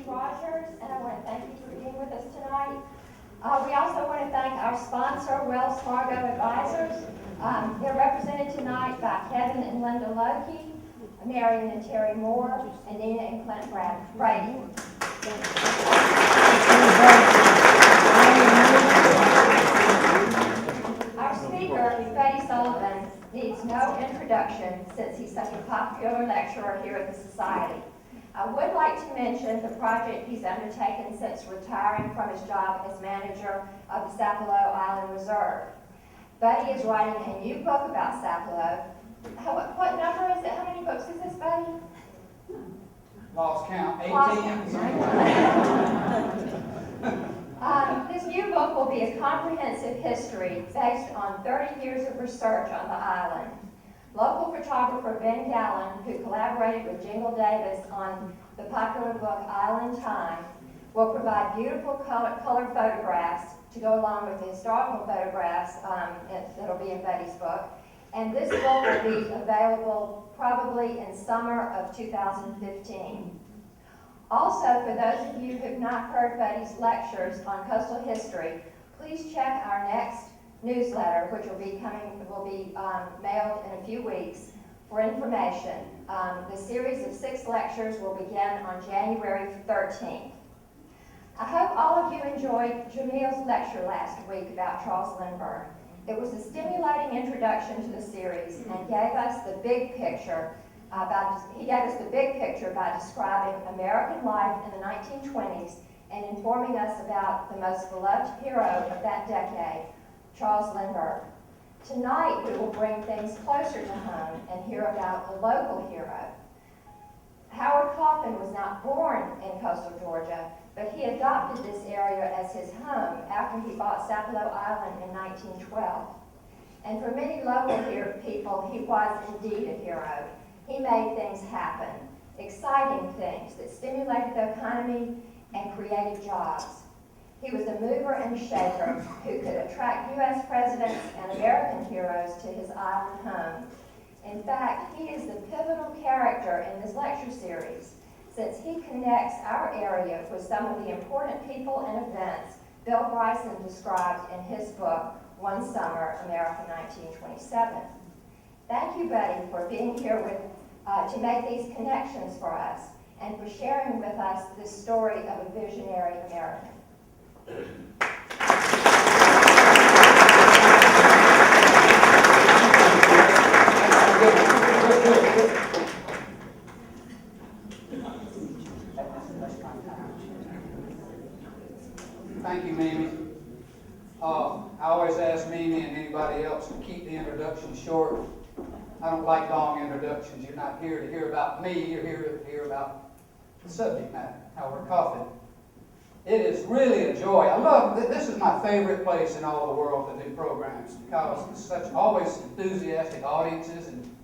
Rogers, and I want to thank you for being with us tonight. We also want to thank our sponsor, Wells Fargo Advisors. They're represented tonight by Kevin and Linda Loki, Marion and Terry Moore, and Nina and Clint Brady. Our speaker, Betty Sullivan, needs no introduction since he's such a popular lecturer here at the Society. I would like to mention the project he's undertaken since retiring from his job as manager of the Sapelo Island Reserve. Buddy is writing a new book about Sapelo. What number is it? How many books is this, Buddy? Lost count, 18. This new book will be a comprehensive history based on 30 years of research on the island. Local photographer Ben Gallen, who collaborated with Jingle Davis on the popular book Island Time, will provide beautiful color photographs to go along with the historical photographs that'll be in Betty's book. And this book will be available probably in summer of 2015. Also, for those of you who have not heard Betty's lectures on coastal history, please check our next newsletter, which will be mailed in a few weeks for information. The series of 6 lectures will begin on January 13th. I hope all of you enjoyed Jamil's lecture last week about Charles Lindbergh. It was a stimulating introduction to the series and gave us the big picture. He gave us the big picture by describing American life in the 1920s and informing us about the most beloved hero of that decade, Charles Lindbergh. Tonight, we will bring things closer to home and hear about a local hero. Howard Coffin was not born in coastal Georgia, but he adopted this area as his home after he bought Sapelo Island in 1912. And for many local people, he was indeed a hero. He made things happen, exciting things that stimulated the economy and created jobs. He was a mover and shaker who could attract U.S. presidents and American heroes to his island home. In fact, he is the pivotal character in this lecture series, since he connects our area with some of the important people and events Bill Bryson described in his book, One Summer, America 1927. Thank you, Betty, for being here to make these connections for us and for sharing with us this story of a visionary American. Thank you, Mimi. I always ask Mimi and anybody else to keep the introduction short. I don't like long introductions. You're not here to hear about me. You're here to hear about the subject matter, Howard Coffin. It is really a joy. I love this. Is my favorite place in all the world to do programs because it's such always enthusiastic audiences, and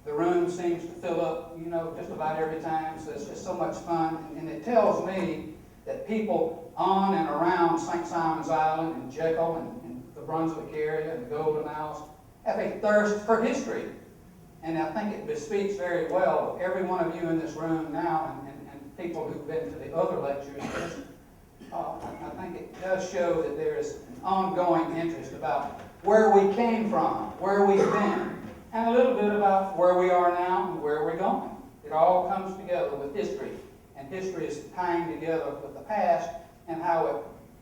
the room seems to fill up, just about every time. So it's just so much fun, and it tells me that people on and around St. Simon's Island and Jekyll and the Brunswick area and the Golden Isles have a thirst for history. And I think it bespeaks very well of every one of you in this room now and people who've been to the other lectures. I think it does show that there is an ongoing interest about where we came from, where we've been, and a little bit about where we are now and where we're going. It all comes together with history, and history is tying together with the past and how it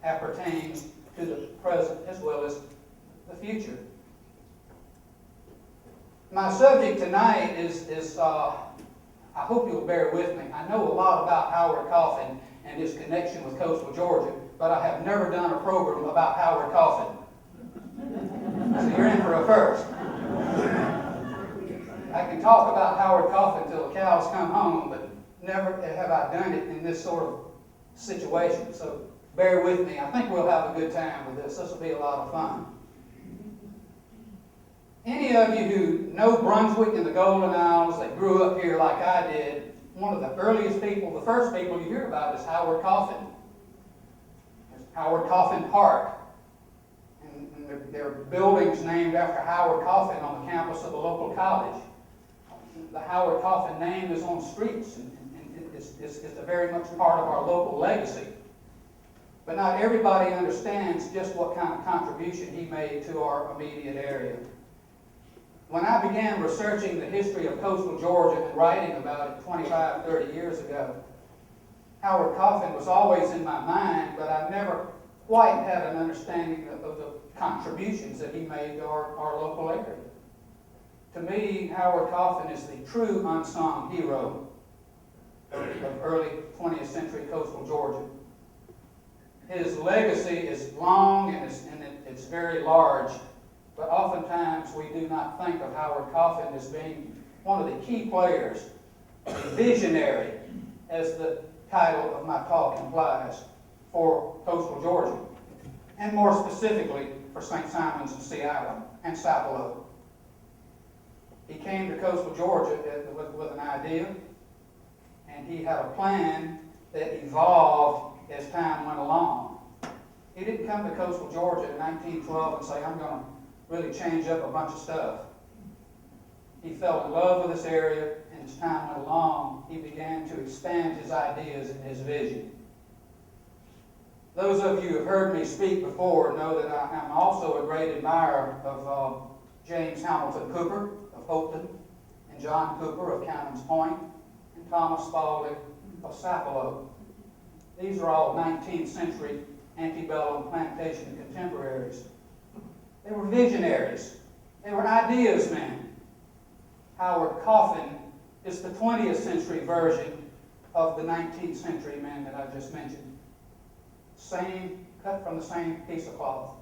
appertains to the present as well as the future. My subject tonight is I hope you'll bear with me. I know a lot about Howard Coffin and his connection with coastal Georgia, but I have never done a program about Howard Coffin. So you're in for a first. I can talk about Howard Coffin till the cows come home, but never have I done it in this sort of situation. So bear with me. I think we'll have a good time with this. This will be a lot of fun. Any of you who know Brunswick and the Golden Isles, that grew up here like I did, one of the earliest people, the first people you hear about is Howard Coffin. There's Howard Coffin Park. And there are buildings named after Howard Coffin on the campus of the local college. The Howard Coffin name is on streets, and is a very much part of our local legacy. But not everybody understands just what kind of contribution he made to our immediate area. When I began researching the history of coastal Georgia and writing about it 25, 30 years ago, Howard Coffin was always in my mind, but I never quite had an understanding of the contributions that he made to our local area. To me, Howard Coffin is the true unsung hero of early 20th century coastal Georgia. His legacy is long and it's very large, but oftentimes we do not think of Howard Coffin as being one of the key players, a visionary, as the title of my talk implies, for coastal Georgia, and more specifically for St. Simons and Sea Island and Sapelo. He came to coastal Georgia with an idea, and he had a plan that evolved as time went along. He didn't come to coastal Georgia in 1912 and say, I'm going to really change up a bunch of stuff. He fell in love with this area, and as time went along, he began to expand his ideas and his vision. Those of you who have heard me speak before know that I am also a great admirer of James Hamilton Cooper of Hopeton, and John Cooper of Cannons Point, and Thomas Spaulding of Sapelo. These are all 19th century antebellum plantation contemporaries. They were visionaries. They were ideas men. Howard Coffin is the 20th century version of the 19th century men that I just mentioned. Same, cut from the same piece of cloth.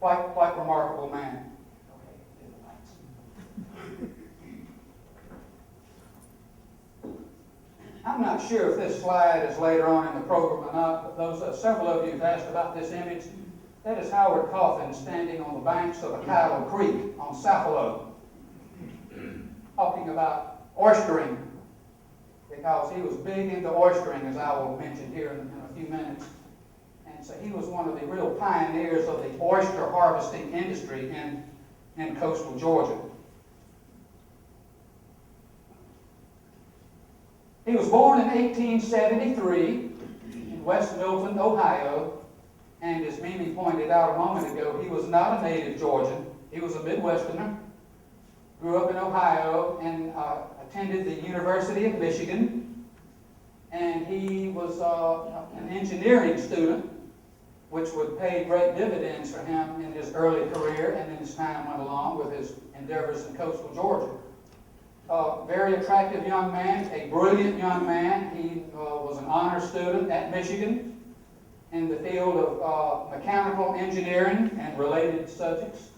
Quite remarkable man. I'm not sure if this slide is later on in the program or not, but several of you have asked about this image. That is Howard Coffin standing on the banks of a Cattle Creek on Sapelo, talking about oystering, because he was big into oystering, as I will mention here in a few minutes. And so he was one of the real pioneers of the oyster harvesting industry in coastal Georgia. He was born in 1873 in West Milton, Ohio, and as Mimi pointed out a moment ago, he was not a native Georgian. He was a Midwesterner, grew up in Ohio, and attended the University of Michigan, and he was an engineering student, which would pay great dividends for him in his early career and then as time went along with his endeavors in coastal Georgia. Very attractive young man, a brilliant young man. He was an honor student at Michigan in the field of mechanical engineering and related subjects.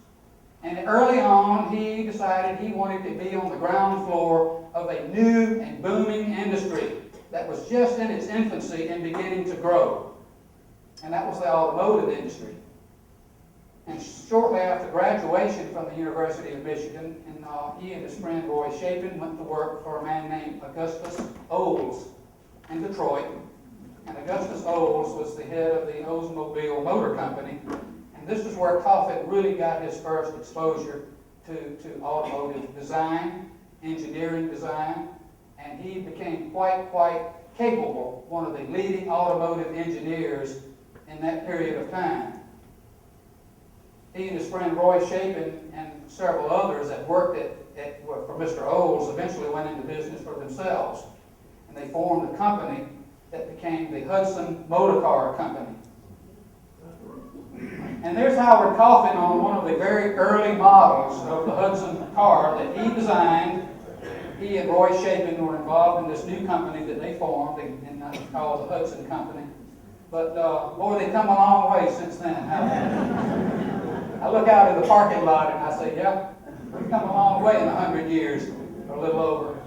And early on, he decided he wanted to be on the ground floor of a new and booming industry that was just in its infancy and beginning to grow. And that was the automotive industry. And shortly after graduation from the University of Michigan, he and his friend Roy Chapin went to work for a man named Augustus Olds in Detroit. And Augustus Olds was the head of the Oldsmobile Motor Company. And this is where Coffin really got his first exposure to automotive design, engineering design, and he became quite capable, one of the leading automotive engineers in that period of time. He and his friend Roy Chapin and several others that worked for Mr. Olds eventually went into business for themselves. And they formed a company that became the Hudson Motor Car Company. And there's Howard Coffin on one of the very early models of the Hudson car that he designed. He and Roy Chapin were involved in this new company that they formed and called the Hudson Company. But boy, they've come a long way since then, haven't they? I look out in the parking lot and I say, yeah, we've come a long way in 100 years, or a little over.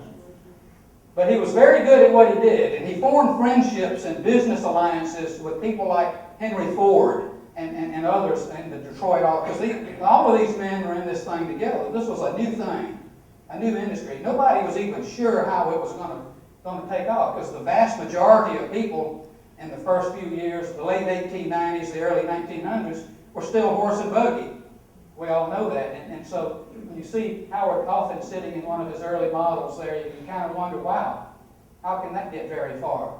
But he was very good at what he did, and he formed friendships and business alliances with people like Henry Ford and others in the Detroit, because all of these men were in this thing together. This was a new thing, a new industry. Nobody was even sure how it was going to take off, because the vast majority of people in the first few years, the late 1890s, the early 1900s, were still horse and buggy. We all know that. And so when you see Howard Coffin sitting in one of his early models there, you can kind of wonder, wow, How can that get very far?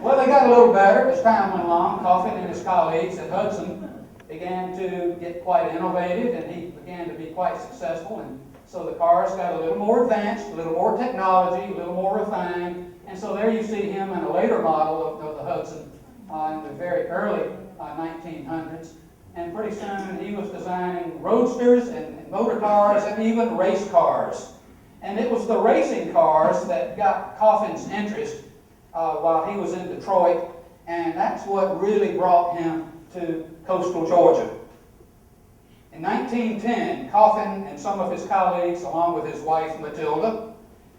Well, they got a little better as time went along. Coffin and his colleagues at Hudson began to get quite innovative, and he began to be quite successful. And so the cars got a little more advanced, a little more technology, a little more refined. And so there you see him in a later model of the Hudson in the very early 1900s. And pretty soon he was designing roadsters and motor cars and even race cars. And it was the racing cars that got Coffin's interest while he was in Detroit. And that's what really brought him to coastal Georgia. In 1910, Coffin and some of his colleagues, along with his wife Matilda,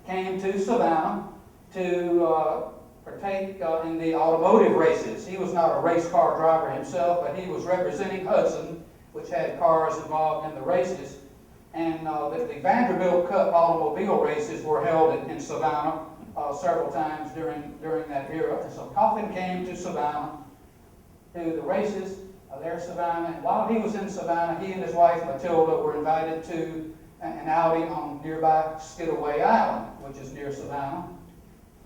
came to Savannah to partake in the automotive races. He was not a race car driver himself, but he was representing Hudson, which had cars involved in the races. And the Vanderbilt Cup automobile races were held in Savannah several times during that era. And so Coffin came to Savannah to the races there in Savannah. And while he was in Savannah, he and his wife Matilda were invited to an outing on nearby Skidaway Island, which is near Savannah.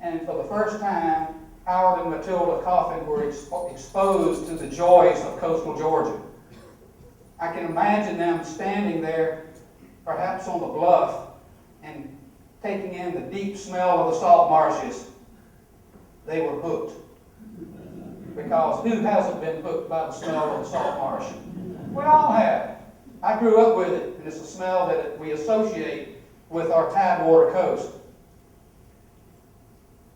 And for the first time, Howard and Matilda Coffin were exposed to the joys of coastal Georgia. I can imagine them standing there, perhaps on the bluff, and taking in the deep smell of the salt marshes. They were hooked. Because who hasn't been hooked by the smell of the salt marsh? We all have. I grew up with it, and it's a smell that we associate with our Tidewater coast.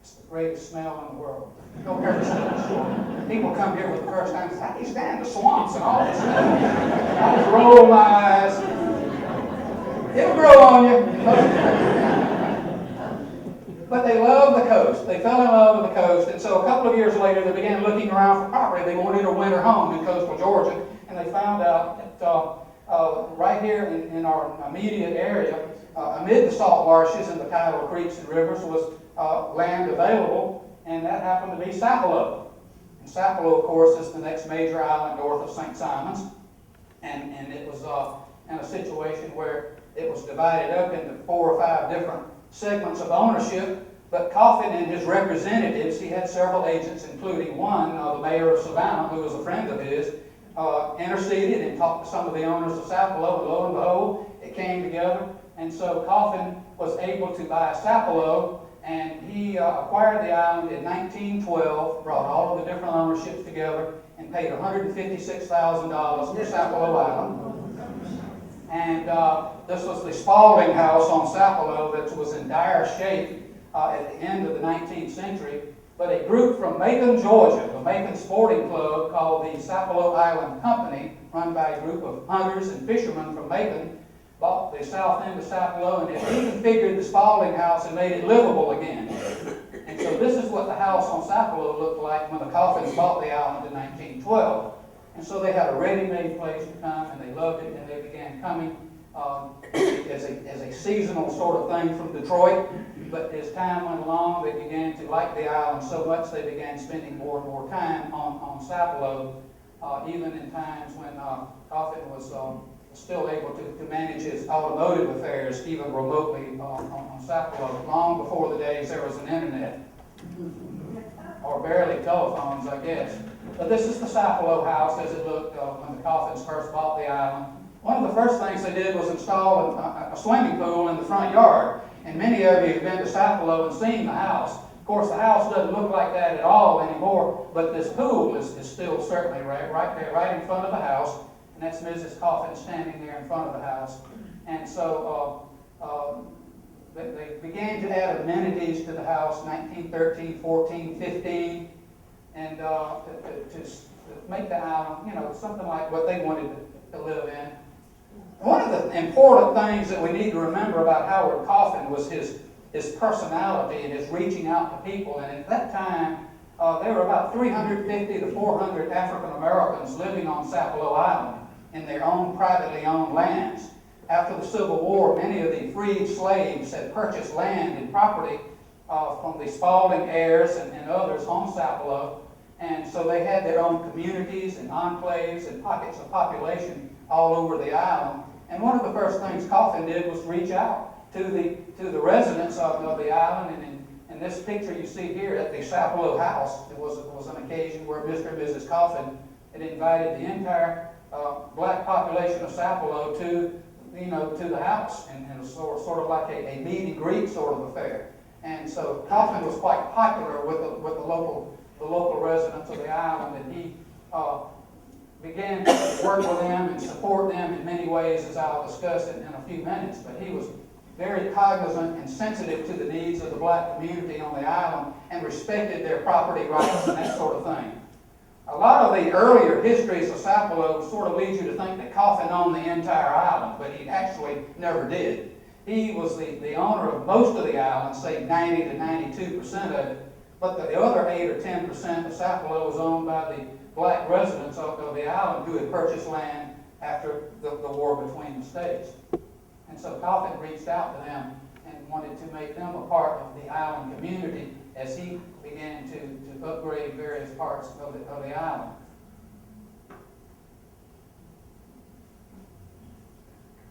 It's the greatest smell in the world. Don't ever smell the swamp. People come here for the first time and say, how do you stand the swamps and all this stuff? I just roll my eyes. It'll grow on you. But they loved the coast. They fell in love with the coast. And so a couple of years later, they began looking around for property. They wanted a winter home in coastal Georgia. And they found out that right here in our immediate area, amid the salt marshes and the tidal creeks and rivers, was land available. And that happened to be Sapelo. And Sapelo, of course, is the next major island north of St. Simon's. And it was in a situation where it was divided up into 4 or 5 different segments of ownership, but Coffin and his representatives, he had several agents, including one, the mayor of Savannah, who was a friend of his, interceded and talked to some of the owners of Sapelo, and lo and behold, it came together. And so Coffin was able to buy Sapelo, and he acquired the island in 1912, brought all of the different ownerships together, and paid $156,000 for Sapelo Island. And this was the Spalding House on Sapelo that was in dire shape at the end of the 19th century. But a group from Macon, Georgia, the Macon Sporting Club, called the Sapelo Island Company, run by a group of hunters and fishermen from Macon, bought the south end of Sapelo and it reconfigured the Spalding House and made it livable again. And so this is what the house on Sapelo looked like when the Coffins bought the island in 1912. And so they had a ready-made place to come, and they loved it, and they began coming as a seasonal sort of thing from Detroit. But as time went along, they began to like the island so much they began spending more and more time on Sapelo, even in times when Coffin was still able to manage his automotive affairs even remotely on Sapelo, long before the days there was an internet, or barely telephones, I guess. But this is the Sapelo house as it looked when the Coffins first bought the island. One of the first things they did was install a swimming pool in the front yard. And many of you have been to Sapelo and seen the house. Of course, the house doesn't look like that at all anymore, but this pool is still certainly right there, right in front of the house. And that's Mrs. Coffin standing there in front of the house. And so they began to add amenities to the house, 1913, 14, 15. And to make the island, something like what they wanted to live in. One of the important things that we need to remember about Howard Coffin was his personality and his reaching out to people. And at that time, there were about 350 to 400 African Americans living on Sapelo Island in their own privately owned lands. After the Civil War, many of the freed slaves had purchased land and property from the Spalding heirs and others on Sapelo. And so they had their own communities and enclaves and pockets of population all over the island. And one of the first things Coffin did was reach out to the residents of the island and And this picture you see here at the Sapelo house, it was an occasion where Mr. and Mrs. Coffin had invited the entire black population of Sapelo to the house, and it was sort of like a meet and greet sort of affair. And so Coffin was quite popular with the local residents of the island, and he began to work with them and support them in many ways, as I'll discuss in a few minutes. But he was very cognizant and sensitive to the needs of the black community on the island and respected their property rights and that sort of thing. A lot of the earlier histories of Sapelo sort of lead you to think that Coffin owned the entire island, but he actually never did. He was the owner of most of the island, say 90 to 92% of it, but the other 8 or 10% of Sapelo was owned by the black residents of the island who had purchased land after the war between the states. And so Coffin reached out to them and wanted to make them a part of the island community as he began to upgrade various parts of the island.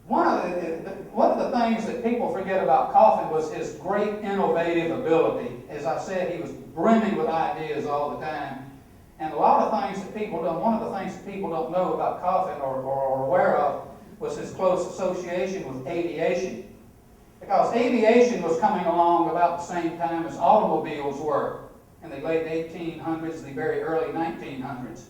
One of the things that people forget about Coffin was his great innovative ability. As I said, he was brimming with ideas all the time. And a lot of things that people don't, one of the things that people don't know about Coffin or are aware of was his close association with aviation. Because aviation was coming along about the same time as automobiles were in the late 1800s, the very early 1900s.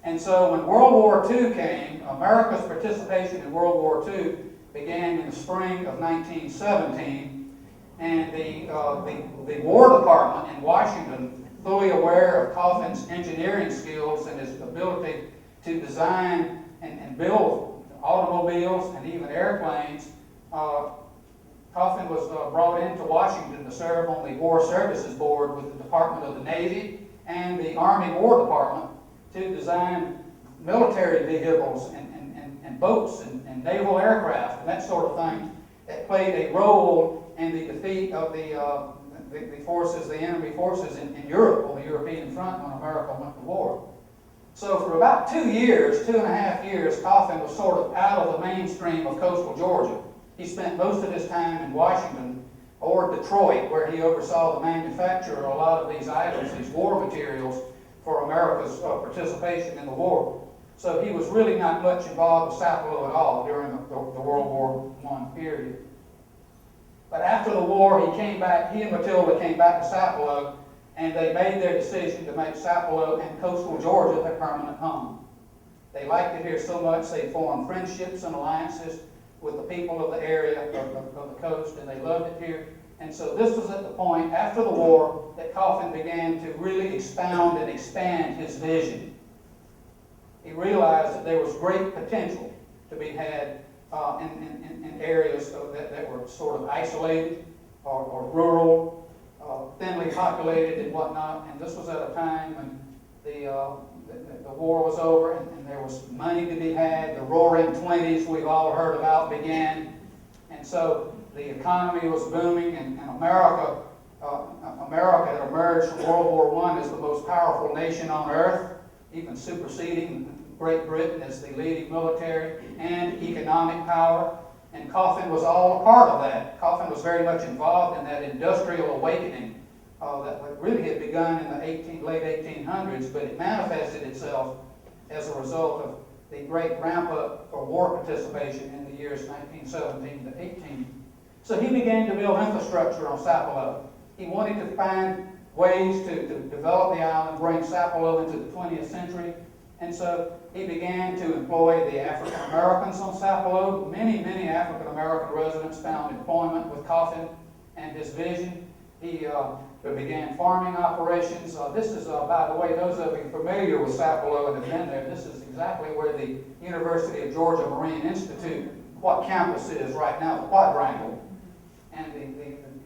And so when World War II came, America's participation in World War II began in the spring of 1917, and the War Department in Washington, fully aware of Coffin's engineering skills and his ability to design and build automobiles and even airplanes, Coffin was brought into Washington to serve on the War Services Board with the Department of the Navy and the Army War Department to design military vehicles and boats and naval aircraft and that sort of thing that played a role in the defeat of the forces, the enemy forces in Europe, on the European front when America went to war. So for about 2 years, 2.5 years, Coffin was sort of out of the mainstream of coastal Georgia. He spent most of his time in Washington or Detroit, where he oversaw the manufacture of a lot of these items, these war materials, for America's participation in the war. So he was really not much involved with Sapelo at all during the World War I period. But after the war, he and Matilda came back to Sapelo, and they made their decision to make Sapelo and coastal Georgia their permanent home. They liked it here so much they formed friendships and alliances with the people of the area of the coast, and they loved it here. And so this was at the point after the war that Coffin began to really expound and expand his vision. He realized that there was great potential to be had in areas that were sort of isolated or rural, thinly populated and whatnot. And this was at a time when the war was over and there was money to be had. The Roaring '20s we've all heard about began. And so the economy was booming, and America had emerged from World War I as the most powerful nation on earth, even superseding Great Britain as the leading military and economic power. And Coffin was all a part of that. Coffin was very much involved in that industrial awakening that really had begun in the late 1800s, but it manifested itself as a result of the great ramp-up for war participation in the years 1917 to 18. So he began to build infrastructure on Sapelo. He wanted to find ways to develop the island, bring Sapelo into the 20th century. And so he began to employ the African Americans on Sapelo. Many African American residents found employment with Coffin and his vision. He began farming operations. This is, by the way, those of you familiar with Sapelo and have been there, this is exactly where the University of Georgia Marine Institute, what campus is right now, the Quadrangle. And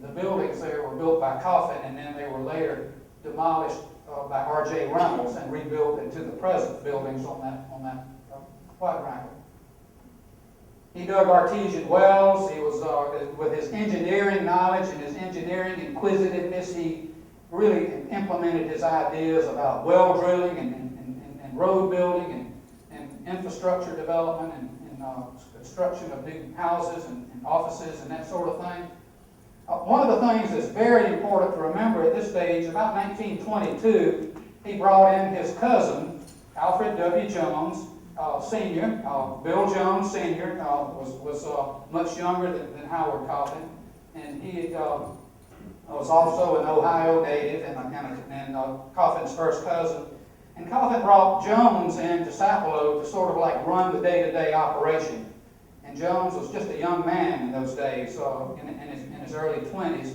the buildings there were built by Coffin, and then they were later demolished by R.J. Reynolds and rebuilt into the present buildings on that quadrangle. He dug artesian wells. He was, with his engineering knowledge and his engineering inquisitiveness, he really implemented his ideas about well drilling and road building and infrastructure development and construction of new houses and offices and that sort of thing. One of the things that's very important to remember at this stage, about 1922, he brought in his cousin, Alfred W. Jones, Sr. Bill Jones, Sr. was much younger than Howard Coffin, and he was also an Ohio native and Coffin's first cousin. And Coffin brought Jones into Sapelo to sort of like run the day-to-day operation. And Jones was just a young man in those days, in his early 20s.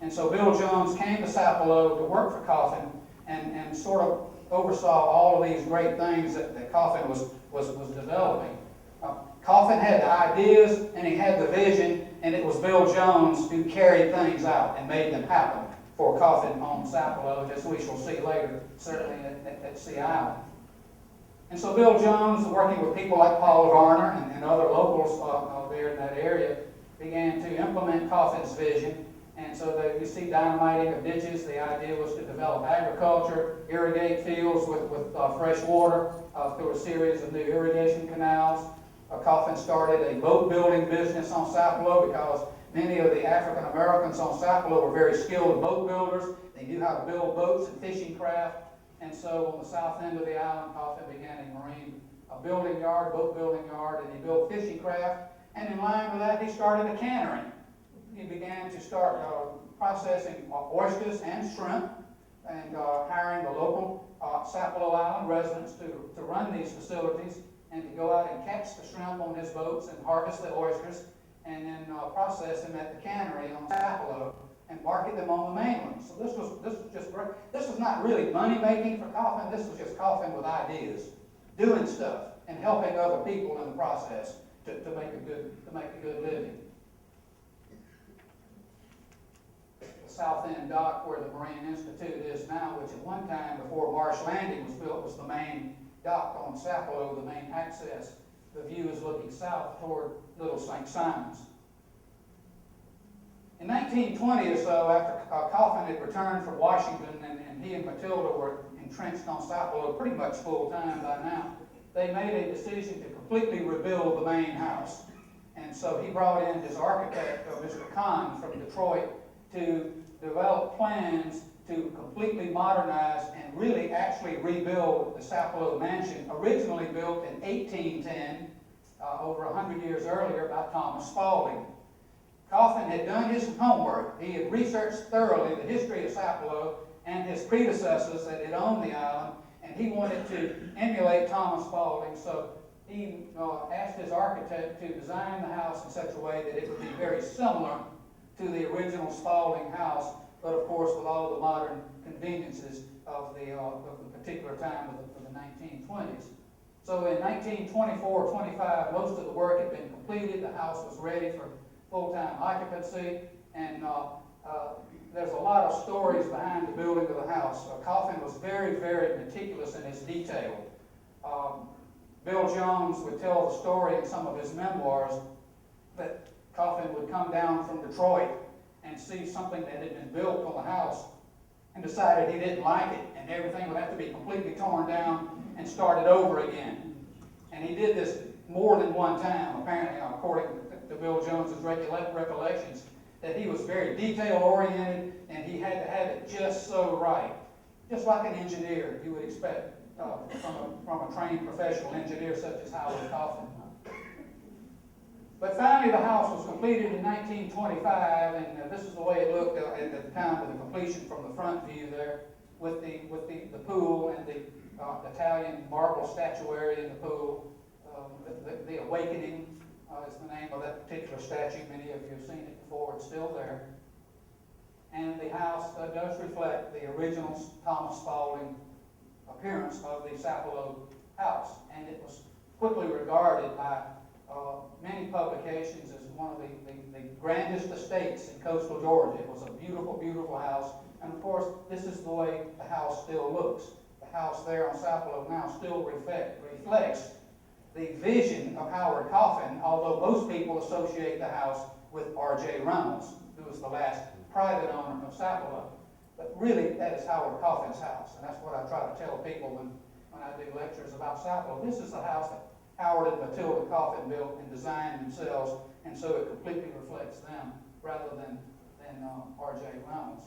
And so Bill Jones came to Sapelo to work for Coffin and sort of oversaw all of these great things that Coffin was developing. Coffin had the ideas and he had the vision, and it was Bill Jones who carried things out and made them happen for Coffin on Sapelo, as we shall see later, certainly at Sea Island. And so Bill Jones, working with people like Paul Garner and other locals there in that area, began to implement Coffin's vision. And so that you see dynamiting of ditches. The idea was to develop agriculture, irrigate fields with fresh water through a series of new irrigation canals. Coffin started a boat building business on Sapelo because many of the African Americans on Sapelo were very skilled boat builders. They knew how to build boats and fishing craft. And so on the south end of the island, Coffin began a marine building yard, boat building yard, and he built fishing craft. And in line with that, he started a cannery. He began to start processing oysters and shrimp and hiring the local Sapelo Island residents to run these facilities and to go out and catch the shrimp on his boats and harvest the oysters and then process them at the cannery on Sapelo and market them on the mainland. So this was not really money making for Coffin. This was just Coffin with ideas, doing stuff and helping other people in the process to make a good living. The South End dock where the Marine Institute is now, which at one time before Marsh Landing was built was the main dock on Sapelo, the main access. The view is looking south toward Little St. Simons. In 1920 or so, after Coffin had returned from Washington and he and Matilda were entrenched on Sapelo pretty much full time by now, they made a decision to completely rebuild the main house. And so he brought in his architect, Mr. Kahn from Detroit, to develop plans to completely modernize and really actually rebuild the Sapelo Mansion, originally built in 1810, over 100 years earlier by Thomas Spaulding. Coffin had done his homework. He had researched thoroughly the history of Sapelo and his predecessors that had owned the island, and he wanted to emulate Thomas Spaulding, so he asked his architect to design the house in such a way that it would be very similar to the original Spaulding house, but of course with all the modern conveniences of the particular time of the 1920s. So in 1924-25, most of the work had been completed. The house was ready for full-time occupancy, and there's a lot of stories behind the building of the house. Coffin was very, very meticulous in his detail. Bill Jones would tell the story in some of his memoirs that Coffin would come down from Detroit and see something that had been built on the house and decided he didn't like it, and everything would have to be completely torn down and started over again. And he did this more than one time, apparently, according to Bill Jones's recollections, that he was very detail-oriented and he had to have it just so right. Just like an engineer you would expect from a trained professional engineer such as Howard Coffin. But finally the house was completed in 1925, and this is the way it looked at the time of the completion from the front view there, with the pool and the Italian marble statuary in the pool. The Awakening is the name of that particular statue. Many of you have seen it before. It's still there. And the house does reflect the original Thomas Spaulding appearance of the Sapelo house. And it was quickly regarded by many publications as one of the grandest estates in coastal Georgia. It was a beautiful, beautiful house. And of course, this is the way the house still looks. The house there on Sapelo now still reflects the vision of Howard Coffin, although most people associate the house with R.J. Reynolds, who was the last private owner of Sapelo. But really, that is Howard Coffin's house, and that's what I try to tell people when I do lectures about Sapelo. This is the house that Howard and Matilda Coffin built and designed themselves, and so it completely reflects them rather than and R.J. Reynolds.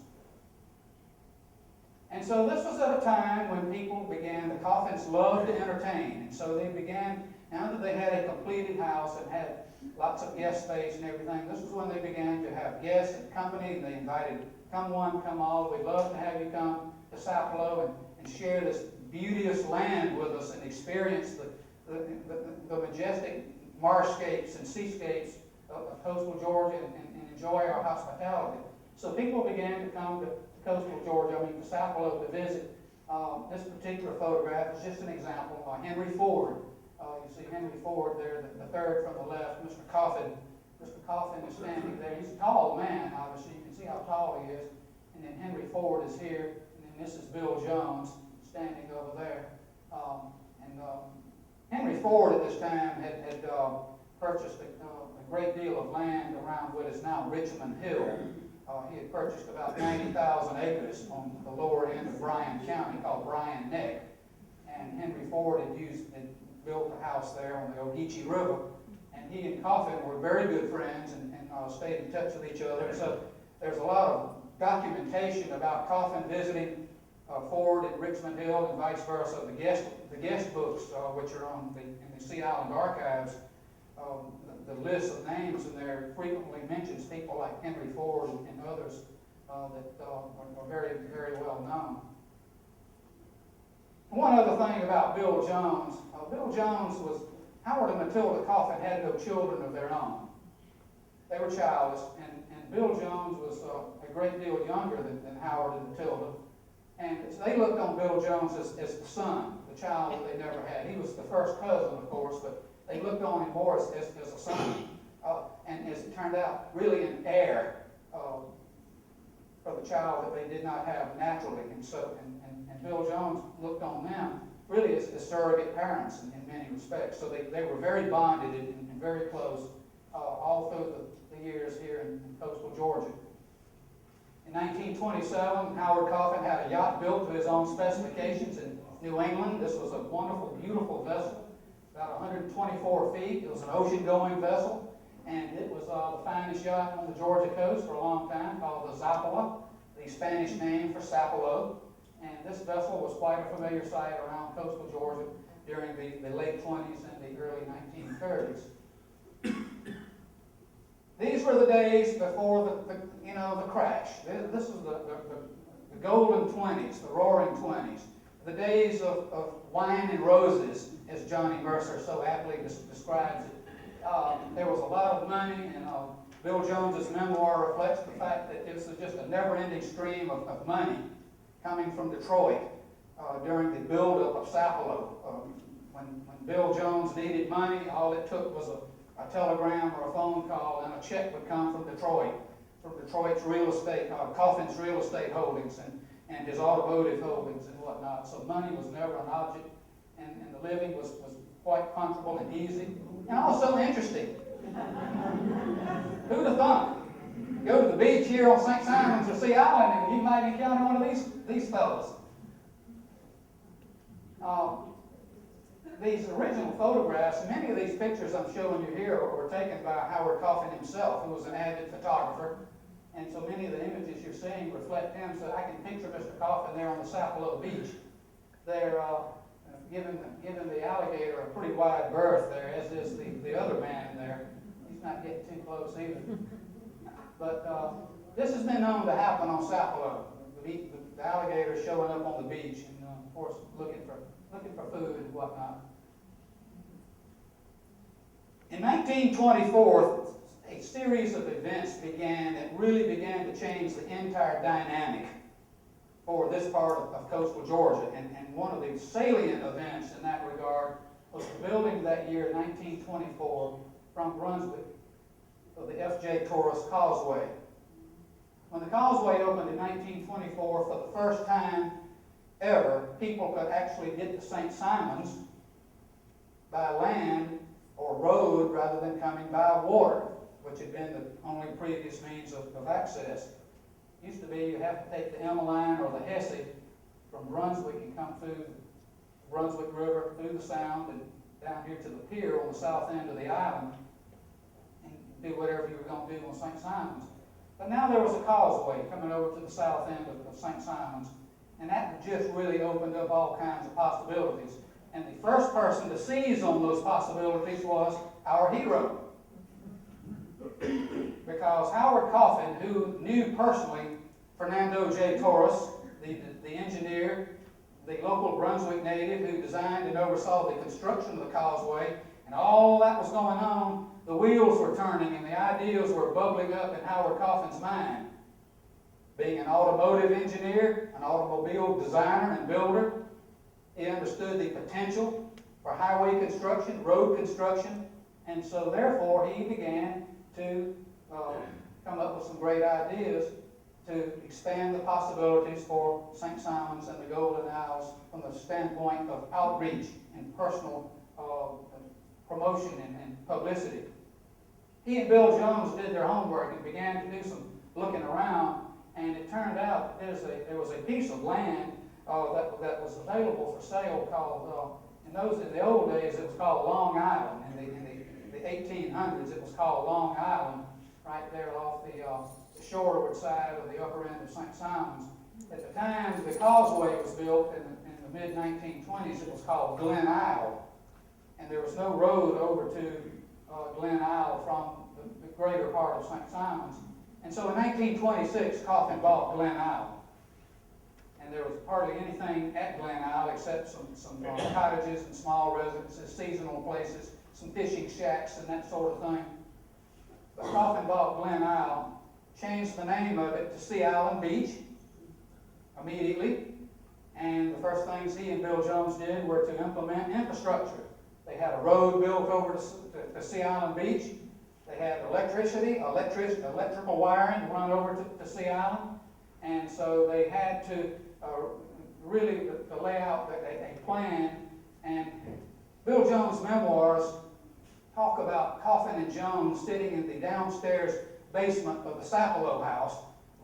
And so this was at a time when people began, the Coffins loved to entertain, and so they began, now that they had a completed house and had lots of guest space and everything, this was when they began to have guests and company, and they invited, come one, come all, we'd love to have you come to Sapelo and share this beauteous land with us and experience the majestic marshscapes and seascapes of coastal Georgia and enjoy our hospitality. So people began to come to coastal Georgia, to Sapelo to visit. This particular photograph is just an example. Henry Ford. You see Henry Ford there, the third from the left. Mr. Coffin. Mr. Coffin is standing there. He's a tall man, obviously. You can see how tall he is. And then Henry Ford is here. And then this is Bill Jones standing over there. Henry Ford at this time had purchased a great deal of land around what is now Richmond Hill. He had purchased about 90,000 acres on the lower end of Bryan County called Bryan Neck. And Henry Ford had built a house there on the Ogeechee River. And he and Coffin were very good friends and stayed in touch with each other. So there's a lot of documentation about Coffin visiting Ford at Richmond Hill and vice versa. The guest books, which are in the Sea Island archives, the list of names in there frequently mentions people like Henry Ford and others that are very, very well known. One other thing about Bill Jones. Bill Jones was, Howard and Matilda Coffin had no children of their own. They were childless, and Bill Jones was a great deal younger than Howard and Matilda. And they looked on Bill Jones as the son, the child that they never had. He was the first cousin, of course, but they looked on him more as a son. And as it turned out, really an heir for the child that they did not have naturally. And so, and Bill Jones looked on them really as surrogate parents in many respects. So they were very bonded and very close all through the years here in coastal Georgia. In 1927, Howard Coffin had a yacht built to his own specifications in New England. This was a wonderful, beautiful vessel, about 124 feet. It was an ocean-going vessel, and it was the finest yacht on the Georgia coast for a long time, called the Zapala, the Spanish name for Sapelo. And this vessel was quite a familiar sight around coastal Georgia during the late 20s and the early 1930s. These were the days before the crash. This was the golden 20s, the roaring 20s, the days of wine and roses, as Johnny Mercer so aptly describes it. There was a lot of money, and Bill Jones's memoir reflects the fact that it was just a never-ending stream of money coming from Detroit during the buildup of Sapelo. When Bill Jones needed money, all it took was a telegram or a phone call, and a check would come from Detroit, from Detroit's real estate, Coffin's real estate holdings and his automotive holdings and whatnot. So money was never an object, and the living was quite comfortable and easy, and also interesting. Who'd have thought? Go to the beach here on St. Simon's or Sea Island, and you might encounter one of these fellows. These original photographs, many of these pictures I'm showing you here were taken by Howard Coffin himself, who was an avid photographer. And so many of the images you're seeing reflect him. So I can picture Mr. Coffin there on the Sapelo Beach. They're giving the alligator a pretty wide berth there, as is the other man in there. He's not getting too close either. But this has been known to happen on Sapelo. The alligator showing up on the beach, and of course looking for food and whatnot. In 1924, a series of events began that really began to change the entire dynamic for this part of coastal Georgia. And one of the salient events in that regard was the building that year, 1924, from Brunswick of the F.J. Torres Causeway. When the causeway opened in 1924, for the first time ever, people could actually get to St. Simon's by land or road rather than coming by water, which had been the only previous means of access. It used to be you have to take the Emma line or the Hesse from Brunswick and come through the Brunswick River, through the Sound, and down here to the pier on the south end of the island and do whatever you were going to do on St. Simon's. But now there was a causeway coming over to the south end of St. Simons, and that just really opened up all kinds of possibilities. And the first person to seize on those possibilities was our hero. Because Howard Coffin, who knew personally Fernando J. Torres, the engineer, the local Brunswick native who designed and oversaw the construction of the causeway, and all that was going on, the wheels were turning and the ideas were bubbling up in Howard Coffin's mind. Being an automotive engineer, an automobile designer and builder, he understood the potential for highway construction, road construction, and so therefore he began to come up with some great ideas to expand the possibilities for St. Simons and the Golden Isles from the standpoint of outreach and personal promotion and publicity. He and Bill Jones did their homework and began to do some looking around, and it turned out that there was a piece of land that was available for sale called, in the old days it was called Long Island. In the 1800s it was called Long Island, right there off the shoreward side of the upper end of St. Simons. At the time the causeway was built in the mid-1920s, it was called Glen Isle. And there was no road over to Glen Isle from the greater part of St. Simons. And so in 1926, Coffin bought Glen Isle. And there was hardly anything at Glen Isle except some cottages and small residences, seasonal places, some fishing shacks and that sort of thing. But Coffin bought Glen Isle, changed the name of it to Sea Island Beach immediately. And the first things he and Bill Jones did were to implement infrastructure. They had a road built over to Sea Island Beach. They had electrical wiring run over to Sea Island. And so they had to really lay out a plan. And Bill Jones' memoirs talk about Coffin and Jones sitting in the downstairs basement of the Sapelo house,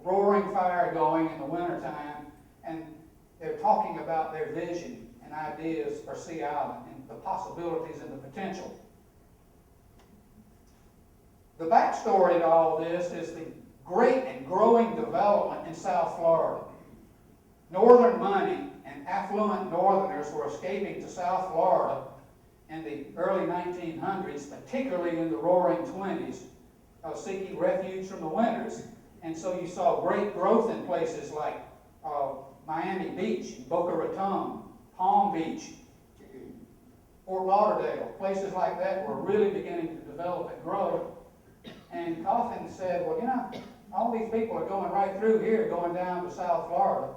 roaring fire going in the wintertime, and they're talking about their vision and ideas for Sea Island and the possibilities and the potential. The backstory to all this is the great and growing development in South Florida. Northern money and affluent Northerners were escaping to South Florida in the early 1900s, particularly in the roaring 20s, seeking refuge from the winters. And so you saw great growth in places like Miami Beach, Boca Raton, Palm Beach, Fort Lauderdale. Places like that were really beginning to develop and grow. And Coffin said, well, you know, all these people are going right through here, going down to South Florida.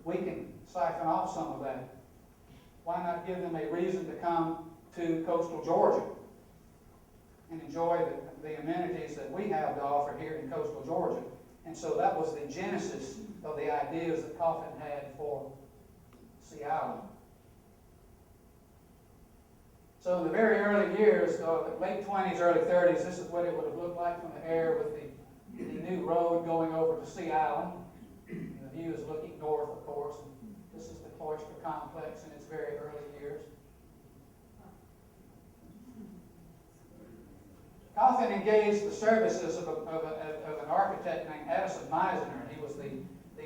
We can siphon off some of that. Why not give them a reason to come to coastal Georgia and enjoy the amenities that we have to offer here in coastal Georgia? And so that was the genesis of the ideas that Coffin had for Sea Island. So in the very early years, the late 20s, early 30s, this is what it would have looked like from the air with the new road going over to Sea Island. The view is looking north, of course. And this is the Cloister Complex in its very early years. Coffin engaged the services of an architect named Addison Meisner. He was the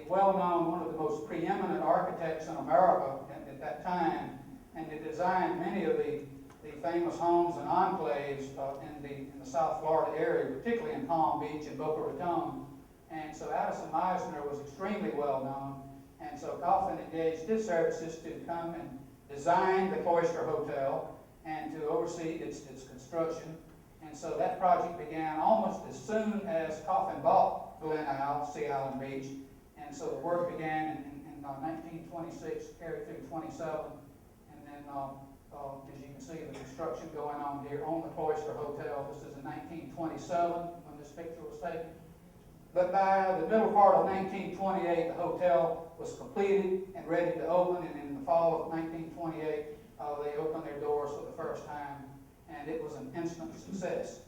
well-known, one of the most preeminent architects in America at that time, and he designed many of the famous homes and enclaves in the South Florida area, particularly in Palm Beach and Boca Raton. And so Addison Meisner was extremely well known, and so Coffin engaged his services to come and design the Cloister Hotel and to oversee its construction. And so that project began almost as soon as Coffin bought Glen Isle, Sea Island Beach. And so the work began in 1926, carried through 27. And then, as you can see, the construction going on here on the Cloister Hotel. This is in 1927 when this picture was taken. But by the middle part of 1928, the hotel was completed and ready to open. And in the fall of 1928, they opened their doors for the first time. And it was an instant success.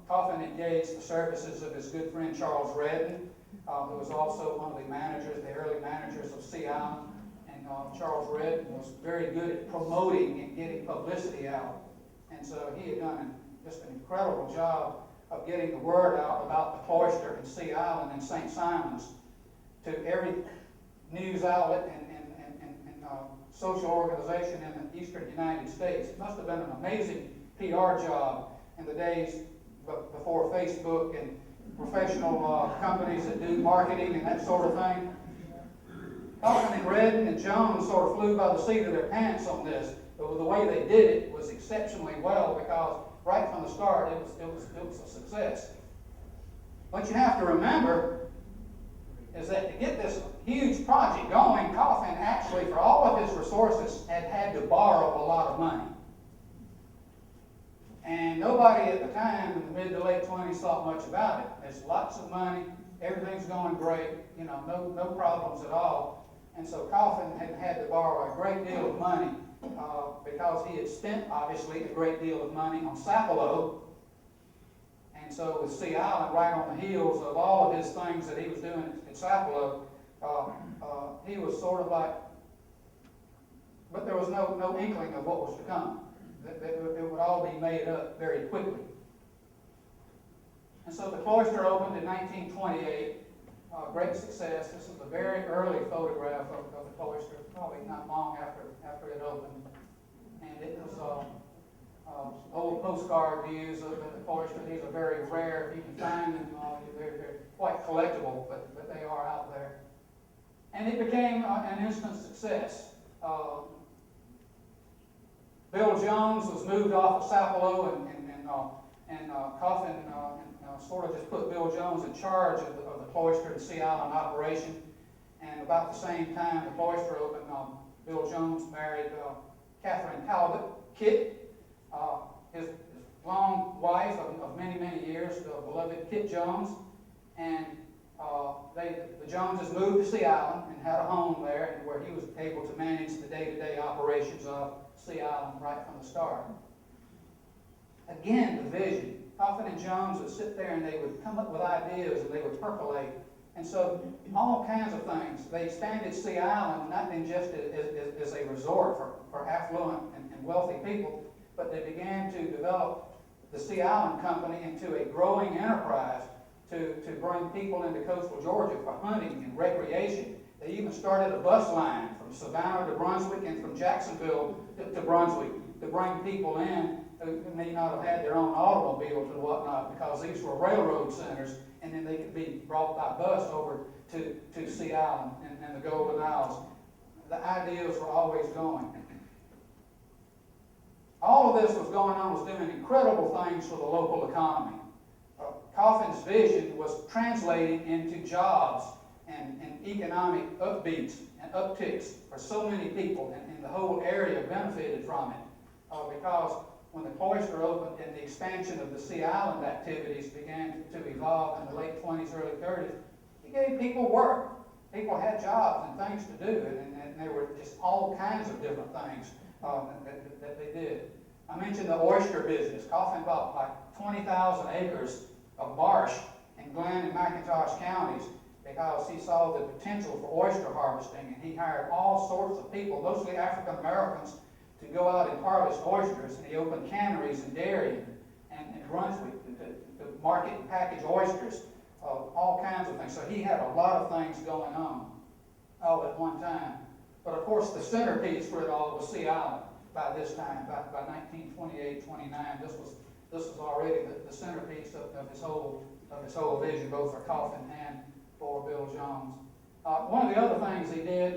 Coffin engaged the services of his good friend Charles Redden, who was also one of the managers, the early managers of Sea Island. And Charles Redden was very good at promoting and getting publicity out. And so he had done just an incredible job of getting the word out about the cloister in Sea Island and St. Simons to every news outlet and social organization in the eastern United States. It must have been an amazing PR job in the days before Facebook and professional companies that do marketing and that sort of thing. Coffin and Redden and Jones sort of flew by the seat of their pants on this, but the way they did it was exceptionally well because right from the start it was a success. What you have to remember is that to get this huge project going, Coffin actually, for all of his resources, had to borrow a lot of money. And nobody at the time in the mid to late 20s thought much about it. There's lots of money, everything's going great, no problems at all. And so Coffin had to borrow a great deal of money because he had spent, obviously, a great deal of money on Sapelo. And so with Sea Island right on the heels of all of his things that he was doing at Sapelo, he was sort of like, but there was no inkling of what was to come. It would all be made up very quickly. And so the cloister opened in 1928, great success. This is a very early photograph of the cloister, probably not long after it opened. And it was old postcard views of the cloister. These are very rare. If you can find them, they're quite collectible, but they are out there. And it became an instant success. Bill Jones was moved off of Sapelo, and Coffin sort of just put Bill Jones in charge of the cloister and Sea Island operation. And about the same time the cloister opened, Bill Jones married Catherine Talbot, Kit, his long wife of many, many years, the beloved Kit Jones. And the Joneses moved to Sea Island and had a home there, and where he was able to manage the day-to-day operations of Sea Island right from the start. Again, the vision. Coffin and Jones would sit there and they would come up with ideas and they would percolate. And so all kinds of things. They expanded Sea Island not just as a resort for affluent and wealthy people, but they began to develop the Sea Island Company into a growing enterprise to bring people into coastal Georgia for hunting and recreation. They even started a bus line from Savannah to Brunswick and from Jacksonville to Brunswick to bring people in who may not have had their own automobiles and whatnot, because these were railroad centers, and then they could be brought by bus over to Sea Island and the Golden Isles. The ideas were always going. All of this was going on, was doing incredible things for the local economy. Coffin's vision was translating into jobs and economic upbeats and upticks for so many people, and the whole area benefited from it because when the cloister opened and the expansion of the Sea Island activities began to evolve in the late 20s, early 30s, it gave people work. People had jobs and things to do, and there were just all kinds of different things that they did. I mentioned the oyster business. Coffin bought like 20,000 acres of marsh in Glenn and McIntosh counties because he saw the potential for oyster harvesting, and he hired all sorts of people, mostly African Americans, to go out and harvest oysters. And he opened canneries in Darien and Brunswick to market and package oysters, all kinds of things. So he had a lot of things going on all at one time. But of course the centerpiece for it all was Sea Island by this time, by 1928, 29. This was already the centerpiece of his whole vision, both for Coffin and for Bill Jones. One of the other things he did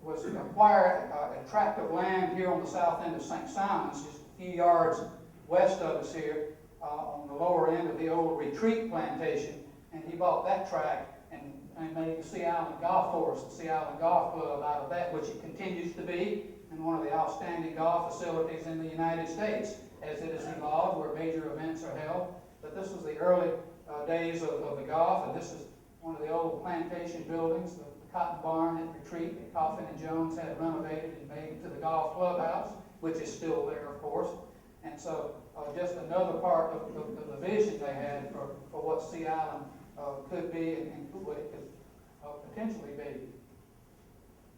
was acquire a tract of land here on the south end of St. Simons, just a few yards west of us here, on the lower end of the old retreat plantation. And he bought that tract and made the Sea Island Golf Course, the Sea Island Golf Club out of that, which it continues to be, and one of the outstanding golf facilities in the United States as it is evolved, where major events are held. But this was the early days of the golf, and this is one of the old plantation buildings, the cotton barn at Retreat that Coffin and Jones had renovated and made into the golf clubhouse, which is still there, of course. And so just another part of the vision they had for what Sea Island could be and what it could potentially be.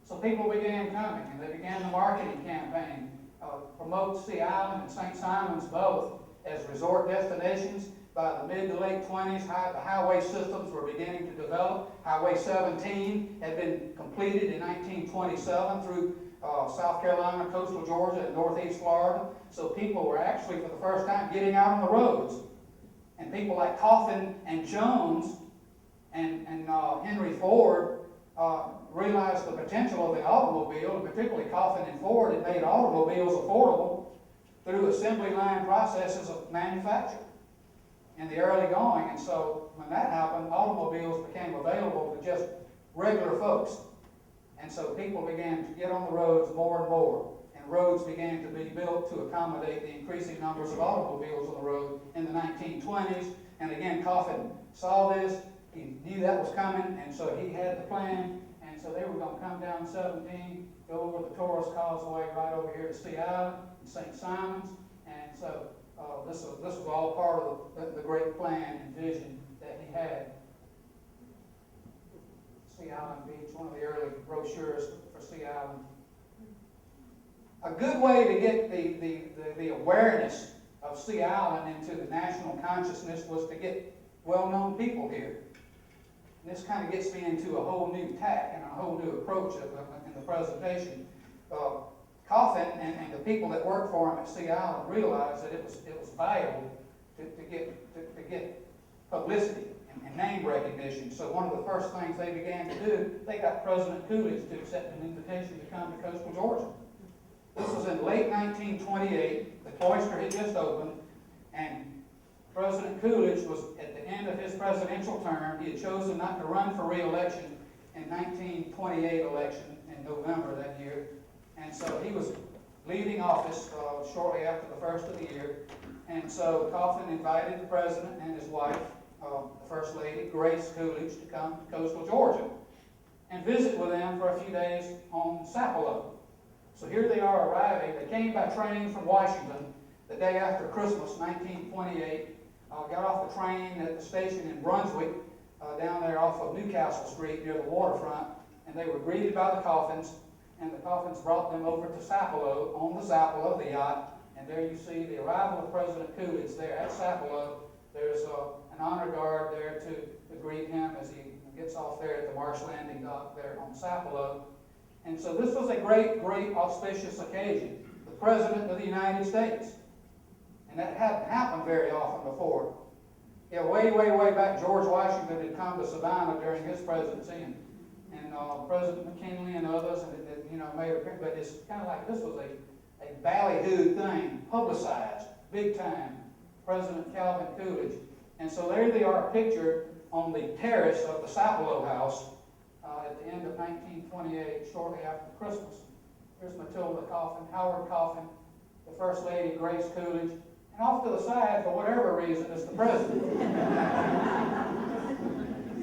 So people began coming, and they began the marketing campaign, promote Sea Island and St. Simons both as resort destinations. By the mid to late 20s, the highway systems were beginning to develop. Highway 17 had been completed in 1927 through South Carolina, coastal Georgia, and northeast Florida. So people were actually, for the first time, getting out on the roads. And people like Coffin and Jones and Henry Ford realized the potential of the automobile, and particularly Coffin and Ford had made automobiles affordable through assembly line processes of manufacture in the early going. And so when that happened, automobiles became available to just regular folks. And so people began to get on the roads more and more. And roads began to be built to accommodate the increasing numbers of automobiles on the road in the 1920s. And again, Coffin saw this. He knew that was coming, and so he had the plan. And so they were going to come down 17, go over the Torres Causeway right over here to Sea Island and St. Simon's. And so this was all part of the great plan and vision that he had. Sea Island Beach, one of the early brochures for Sea Island. A good way to get the awareness of Sea Island into the national consciousness was to get well-known people here. And this kind of gets me into a whole new tack and a whole new approach in the presentation. Coffin and the people that worked for him at Sea Island realized that it was vital to get publicity and name recognition. So one of the first things they began to do, they got President Coolidge to accept an invitation to come to coastal Georgia. This was in late 1928. The cloister had just opened, and President Coolidge was at the end of his presidential term. He had chosen not to run for re-election in 1928 election in November that year. And so he was leaving office shortly after the first of the year. And so Coffin invited the president and his wife, the First Lady, Grace Coolidge, to come to coastal Georgia and visit with them for a few days on Sapelo. So here they are arriving. They came by train from Washington the day after Christmas, 1928. Got off the train at the station in Brunswick, down there off of Newcastle Street near the waterfront, and they were greeted by the Coffins, and the Coffins brought them over to Sapelo, on the Sapelo, the yacht, and there you see the arrival of President Coolidge there at Sapelo. There's an honor guard there to greet him as he gets off there at the Marsh Landing dock there on Sapelo. And so this was a great, great auspicious occasion. The President of the United States. And that hadn't happened very often before. Yeah, way, way, way back, George Washington had come to Savannah during his presidency, and President McKinley and others, and made a, but it's kind of like this was a ballyhooed thing, publicized, big time. President Calvin Coolidge. And so there they are pictured on the terrace of the Sapelo House at the end of 1928, shortly after Christmas. Here's Matilda Coffin, Howard Coffin, the First Lady, Grace Coolidge, and off to the side, for whatever reason, is the President.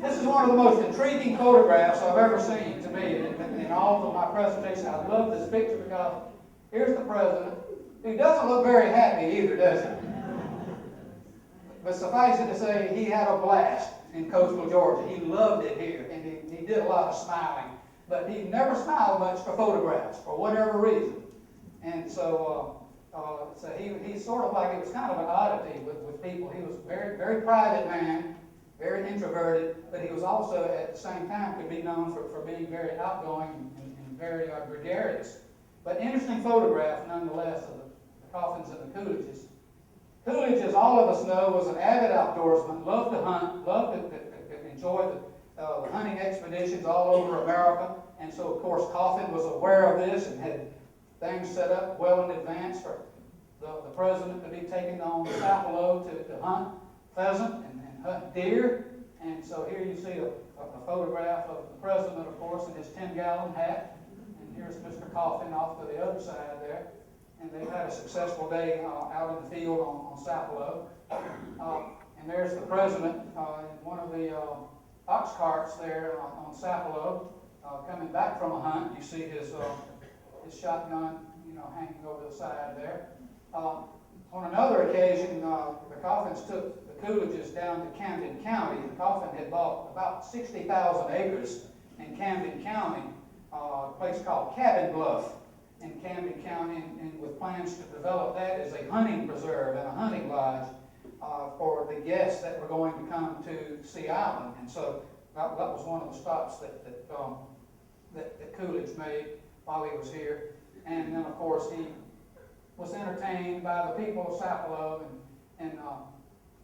This is one of the most intriguing photographs I've ever seen to me in all of my presentations. I love this picture because here's the President, who doesn't look very happy either, does he? But suffice it to say, he had a blast in coastal Georgia. He loved it here, and he did a lot of smiling. But he never smiled much for photographs, for whatever reason. And so he sort of like, it was kind of an oddity with people. He was a very, very private man, very introverted, but he was also, at the same time, could be known for being very outgoing and very gregarious. But interesting photograph, nonetheless, of the Coffins and the Coolidges. Coolidge, as all of us know, was an avid outdoorsman, loved to hunt, loved to enjoy the hunting expeditions all over America. And so, of course, Coffin was aware of this and had things set up well in advance for the president to be taken on Sapelo to hunt pheasant and hunt deer. And so here you see a photograph of the president, of course, in his 10-gallon hat. And here's Mr. Coffin off to the other side there. And they've had a successful day out in the field on Sapelo. And there's the president in one of the ox carts there on Sapelo, coming back from a hunt. You see his shotgun, hanging over the side there. On another occasion, the Coffins took the Coolidges down to Camden County. The Coffin had bought about 60,000 acres in Camden County, a place called Cabin Bluff. in Camden County, and with plans to develop that as a hunting preserve and a hunting lodge for the guests that were going to come to Sea Island. And so that was one of the stops that Coolidge made while he was here. And then, of course, he was entertained by the people of Sapelo. And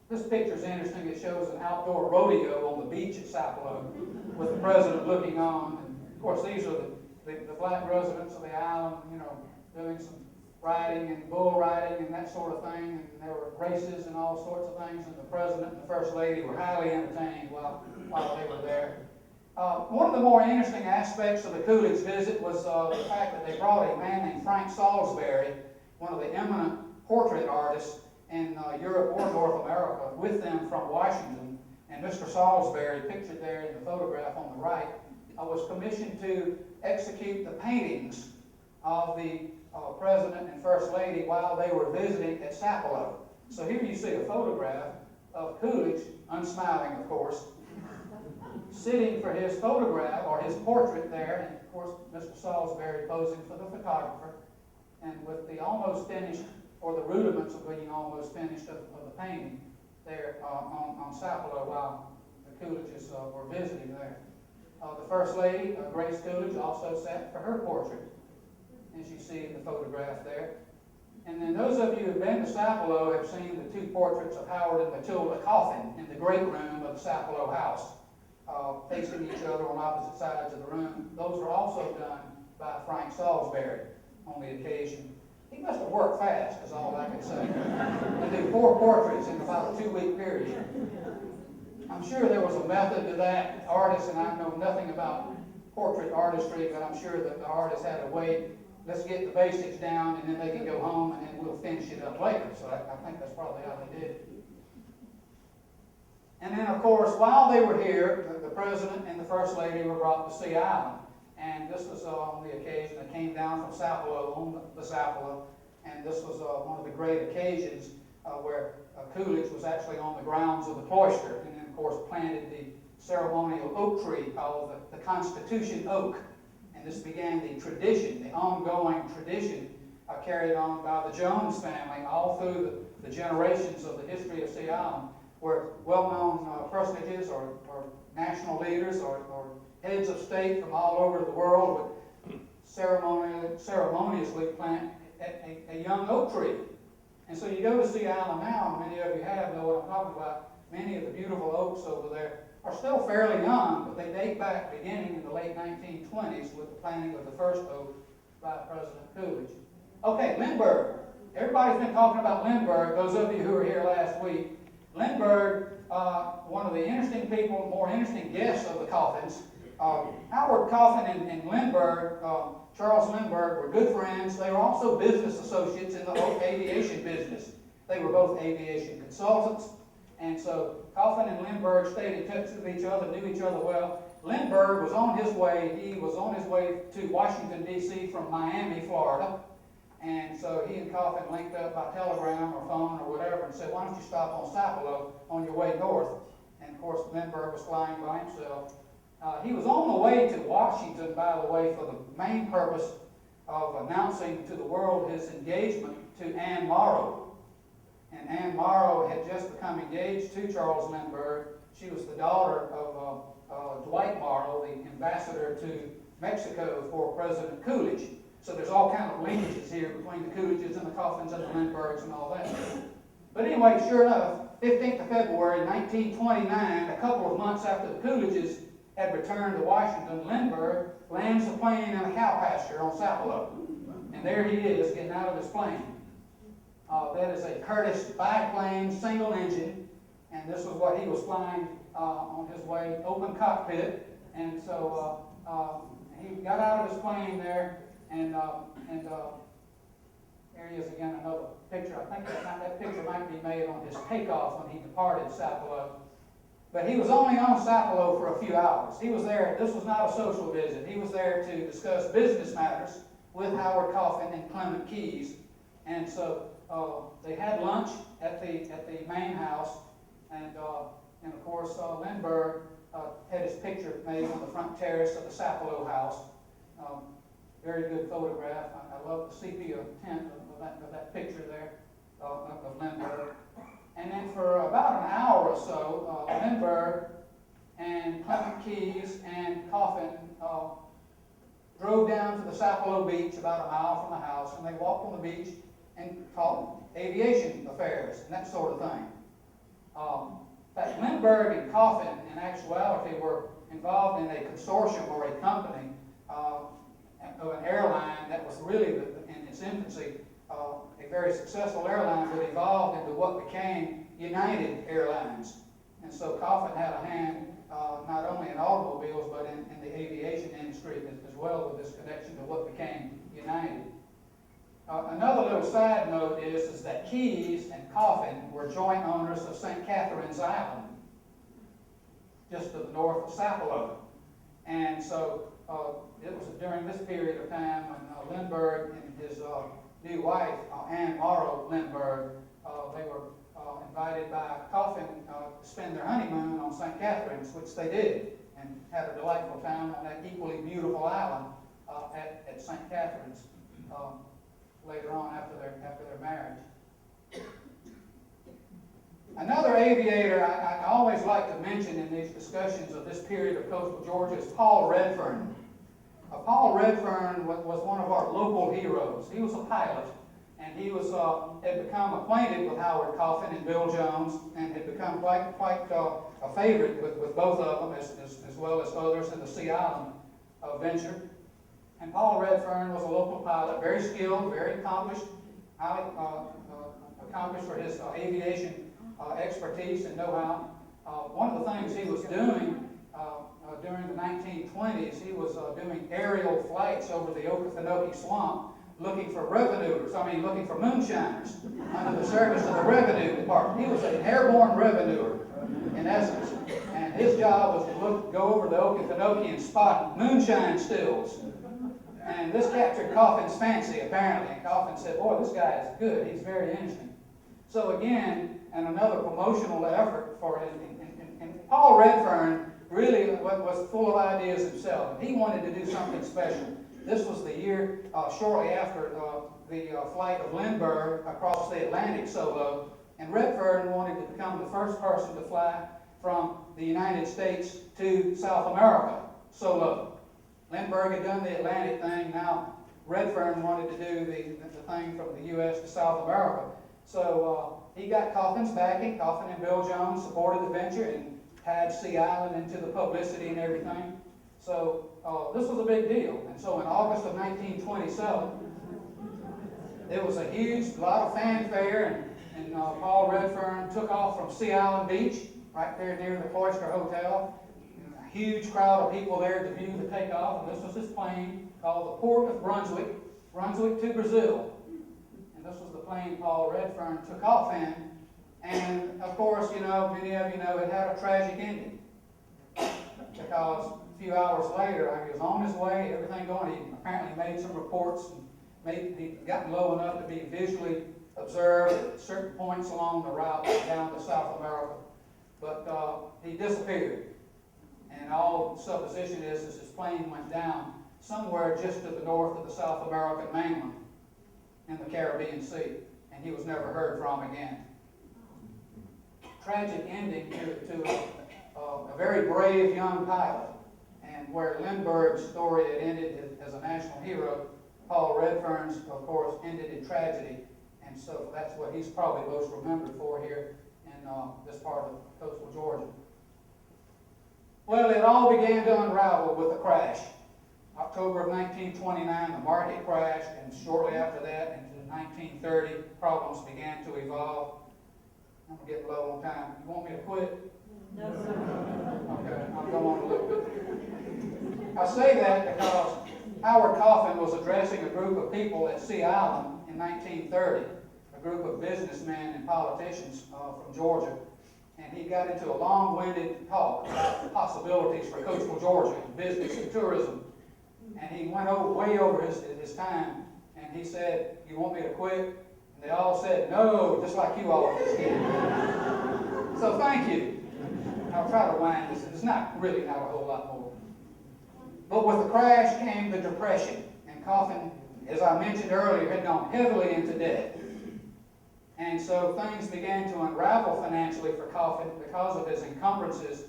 this picture is interesting. It shows an outdoor rodeo on the beach at Sapelo with the president looking on. And, of course, these are the black residents of the island, you know, doing some riding and bull riding and that sort of thing. And there were races and all sorts of things. And the president and the first lady were highly entertained while they were there. One of the more interesting aspects of the Coolidge visit was the fact that they brought a man named Frank Salisbury, one of the eminent portrait artists in Europe or North America, with them from Washington. And Mr. Salisbury, pictured there in the photograph on the right, was commissioned to execute the paintings of the President and First Lady while they were visiting at Sapelo. So here you see a photograph of Coolidge, unsmiling of course, sitting for his photograph or his portrait there, and of course Mr. Salisbury posing for the photographer, and with the almost finished, or the rudiments of being almost finished of the painting there on Sapelo while the Coolidges were visiting there. The First Lady, Grace Coolidge, also sat for her portrait, as you see in the photograph there. And then those of you who have been to Sapelo have seen the two portraits of Howard and Matilda Coffin in the great room of the Sapelo house, facing each other on opposite sides of the room. Those were also done by Frank Salisbury on the occasion. He must have worked fast, is all I can say, to do 4 portraits in about a 2-week period. I'm sure there was a method to that. Artists, and I know nothing about portrait artistry, but I'm sure that the artists had a way. Let's get the basics down, and then they can go home, and then we'll finish it up later. So I think that's probably how they did it. And then, of course, while they were here, the President and the First Lady were brought to Sea Island. And this was on the occasion that came down from Sapelo, on the Sapelo. And this was one of the great occasions where Coolidge was actually on the grounds of the cloister. And then, of course, planted the ceremonial oak tree called the Constitution Oak. And this began the tradition, the ongoing tradition carried on by the Jones family all through the generations of the history of Sea Island, where well-known personages or national leaders or heads of state from all over the world would ceremoniously plant a young oak tree. And so you go to Sea Island now, and many of you know what I'm talking about. Many of the beautiful oaks over there are still fairly young, but they date back beginning in the late 1920s with the planting of the first oak by President Coolidge. Okay, Lindbergh. Everybody's been talking about Lindbergh, those of you who were here last week. Lindbergh, one of the interesting people, more interesting guests of the Coffins. Howard Coffin and Lindbergh, Charles Lindbergh, were good friends. They were also business associates in the aviation business. They were both aviation consultants. And so Coffin and Lindbergh stayed in touch with each other, knew each other well. Lindbergh was on his way. He was on his way to Washington, D.C. from Miami, Florida. And so he and Coffin linked up by telegram or phone or whatever and said, why don't you stop on Sapelo on your way north? And of course, Lindbergh was flying by himself. He was on the way to Washington, by the way, for the main purpose of announcing to the world his engagement to Anne Morrow. And Anne Morrow had just become engaged to Charles Lindbergh. She was the daughter of Dwight Morrow, the ambassador to Mexico for President Coolidge. So there's all kind of linkages here between the Coolidges and the Coffins and the Lindberghs and all that. But anyway, sure enough, 15th of February, 1929, a couple of months after the Coolidges had returned to Washington, Lindbergh lands the plane in a cow pasture on Sapelo. And there he is, getting out of his plane. That is a Curtiss biplane, single engine, and this was what he was flying on his way, open cockpit. And so he got out of his plane there, and here he is again, another picture. I think that picture might be made on his takeoff when he departed Sapelo. But he was only on Sapelo for a few hours. He was there, this was not a social visit. He was there to discuss business matters with Howard Coffin and Clement Keyes. And so they had lunch at the main house, and of course Lindbergh had his picture made on the front terrace of the Sapelo house. Very good photograph. I love the sepia tint of that picture there of Lindbergh. And then for about an hour or so, Lindbergh and Clement Keyes and Coffin drove down to the Sapelo Beach about a mile from the house, and they walked on the beach and talked aviation affairs and that sort of thing. In fact, Lindbergh and Coffin, in actuality, were involved in a consortium or a company of an airline that was really, in its infancy, a very successful airline that evolved into what became United Airlines. And so Coffin had a hand not only in automobiles, but in the aviation industry as well, with this connection to what became United. Another little side note is that Keyes and Coffin were joint owners of St. Catherine's Island, just to the north of Sapelo. And so it was during this period of time when Lindbergh and his new wife, Anne Morrow Lindbergh, they were invited by Coffin to spend their honeymoon on St. Catherine's, which they did, and had a delightful time on that equally beautiful island at St. Catherine's later on after their marriage. Another aviator I always like to mention in these discussions of this period of coastal Georgia is Paul Redfern. Paul Redfern was one of our local heroes. He was a pilot, and he had become acquainted with Howard Coffin and Bill Jones, and had become quite a favorite with both of them, as well as others in the Sea Island venture. And Paul Redfern was a local pilot, very skilled, very accomplished, highly accomplished for his aviation expertise and know-how. One of the things he was doing during the 1920s, he was doing aerial flights over the Okefenokee Swamp, looking for looking for moonshiners under the service of the Revenue Department. He was an airborne revenuer, in essence, and his job was to go over the Okefenokee and spot moonshine stills. And this captured Coffin's fancy, apparently. And Coffin said, "Boy, this guy is good. He's very interesting." So again, and another promotional effort for him. And Paul Redfern really was full of ideas himself. He wanted to do something special. This was the year shortly after the flight of Lindbergh across the Atlantic solo, and Redfern wanted to become the first person to fly from the United States to South America solo. Lindbergh had done the Atlantic thing. Now Redfern wanted to do the thing from the U.S. to South America. So he got Coffin's backing. Coffin and Bill Jones supported the venture and tied Sea Island into the publicity and everything. So this was a big deal. And so in August of 1927, there was a lot of fanfare, and Paul Redfern took off from Sea Island Beach, right there near the Cloister Hotel. A huge crowd of people there to view the takeoff, and this was his plane called the Port of Brunswick to Brazil. And this was the plane Paul Redfern took off in. And of course, many of you know, it had a tragic ending. Because a few hours later, he was on his way, everything going. He apparently made some reports, and he'd gotten low enough to be visually observed at certain points along the route down to South America. But he disappeared. And all supposition is his plane went down somewhere just to the north of the South American mainland in the Caribbean Sea. And he was never heard from again. Tragic ending to a very brave young pilot. And where Lindbergh's story had ended as a national hero, Paul Redfern's, of course, ended in tragedy. And so that's what he's probably most remembered for here in this part of coastal Georgia. Well, it all began to unravel with the crash. October of 1929, the market crashed, and shortly after that, into 1930, problems began to evolve. I'm getting low on time. You want me to quit? No, sir. Okay, I'll go on a little bit. I say that because Howard Coffin was addressing a group of people at Sea Island in 1930, a group of businessmen and politicians from Georgia. And he got into a long-winded talk about the possibilities for coastal Georgia in business and tourism. And he went way over his time. And he said, "You want me to quit?" And they all said, "No," just like you all just did. So thank you. I'll try to wind this. It's not a whole lot more. But with the crash came the Depression. And And Coffin, as I mentioned earlier, had gone heavily into debt. And so things began to unravel financially for Coffin because of his encumbrances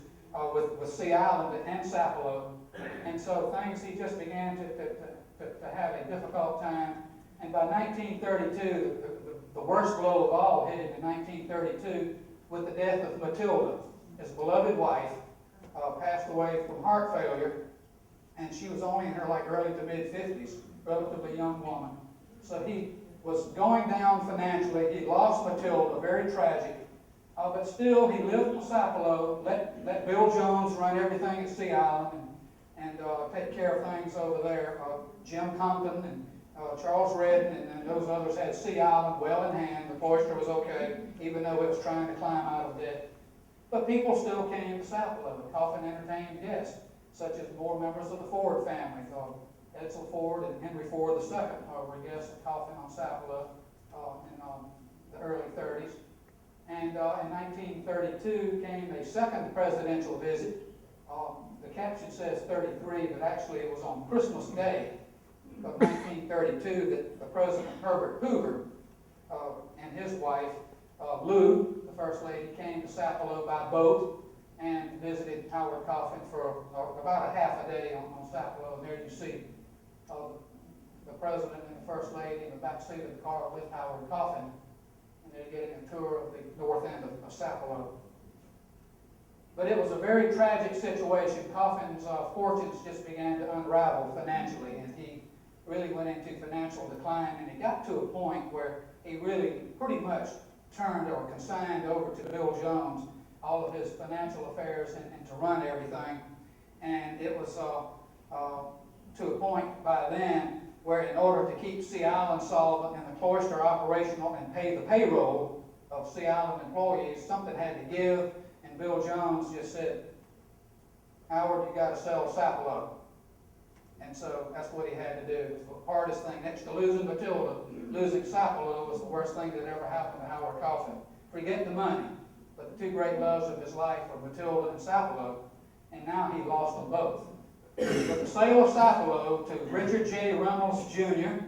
with Sea Island and Sapelo. And so he just began to have a difficult time. And by 1932, the worst blow of all hit him in 1932 with the death of Matilda. His beloved wife passed away from heart failure, and she was only in her early to mid-50s, relatively young woman. So he was going down financially. He lost Matilda, very tragic. But still, he lived in Sapelo, let Bill Jones run everything at Sea Island and take care of things over there. Jim Compton and Charles Redden and those others had Sea Island well in hand. The cloister was okay, even though it was trying to climb out of debt. But people still came to Sapelo. Coffin entertained guests, such as more members of the Ford family. Edsel Ford and Henry Ford II were guests of Coffin on Sapelo in the early 30s. And in 1932 came a second presidential visit. The caption says 33, but actually it was on Christmas Day of 1932 that the President Herbert Hoover and his wife, Lou, the First Lady, came to Sapelo by boat and visited Howard Coffin for about a half a day on Sapelo. And there you see the President and the First Lady in the back seat of the car with Howard Coffin. And they're getting a tour of the north end of Sapelo. But it was a very tragic situation. Coffin's fortunes just began to unravel financially, and he really went into financial decline, and he got to a point where he really pretty much turned or consigned over to Bill Jones all of his financial affairs and to run everything. And it was to a point by then where, in order to keep Sea Island solvent and the cloister operational and pay the payroll of Sea Island employees, something had to give. And Bill Jones just said, "Howard, you got to sell Sapelo." And so that's what he had to do. It was the hardest thing. Next to losing Matilda, losing Sapelo was the worst thing that ever happened to Howard Coffin. Forget the money, but the two great loves of his life were Matilda and Sapelo, and now he lost them both. But the sale of Sapelo to Richard J. Reynolds, Jr.,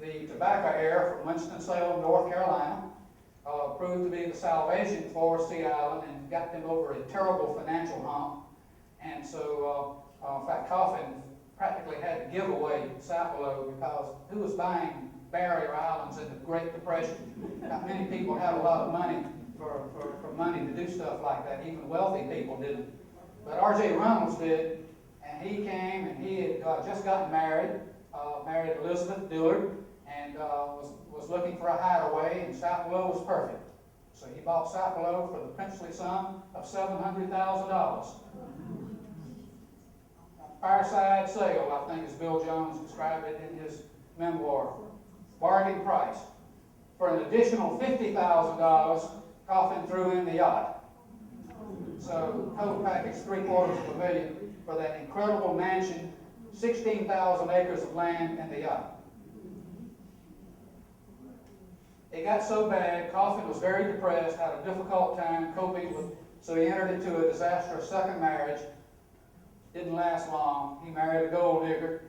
the tobacco heir from Winston-Salem, North Carolina, proved to be the salvation for Sea Island and got them over a terrible financial hump. And so, in fact, Coffin practically had to give away Sapelo because who was buying barrier islands in the Great Depression? Not many people had a lot of money for money to do stuff like that. Even wealthy people didn't. But R.J. Reynolds did, and he came and he had just gotten married, married Elizabeth Dillard, and was looking for a hideaway, and Sapelo was perfect. So he bought Sapelo for the princely sum of $700,000. Fireside sale, I think, as Bill Jones described it in his memoir. Bargain price. For an additional $50,000, Coffin threw in the yacht. So total package $750,000 for that incredible mansion, 16,000 acres of land, and the yacht. It got so bad, Coffin was very depressed, had a difficult time coping with, so he entered into a disastrous second marriage. Didn't last long. He married a gold digger,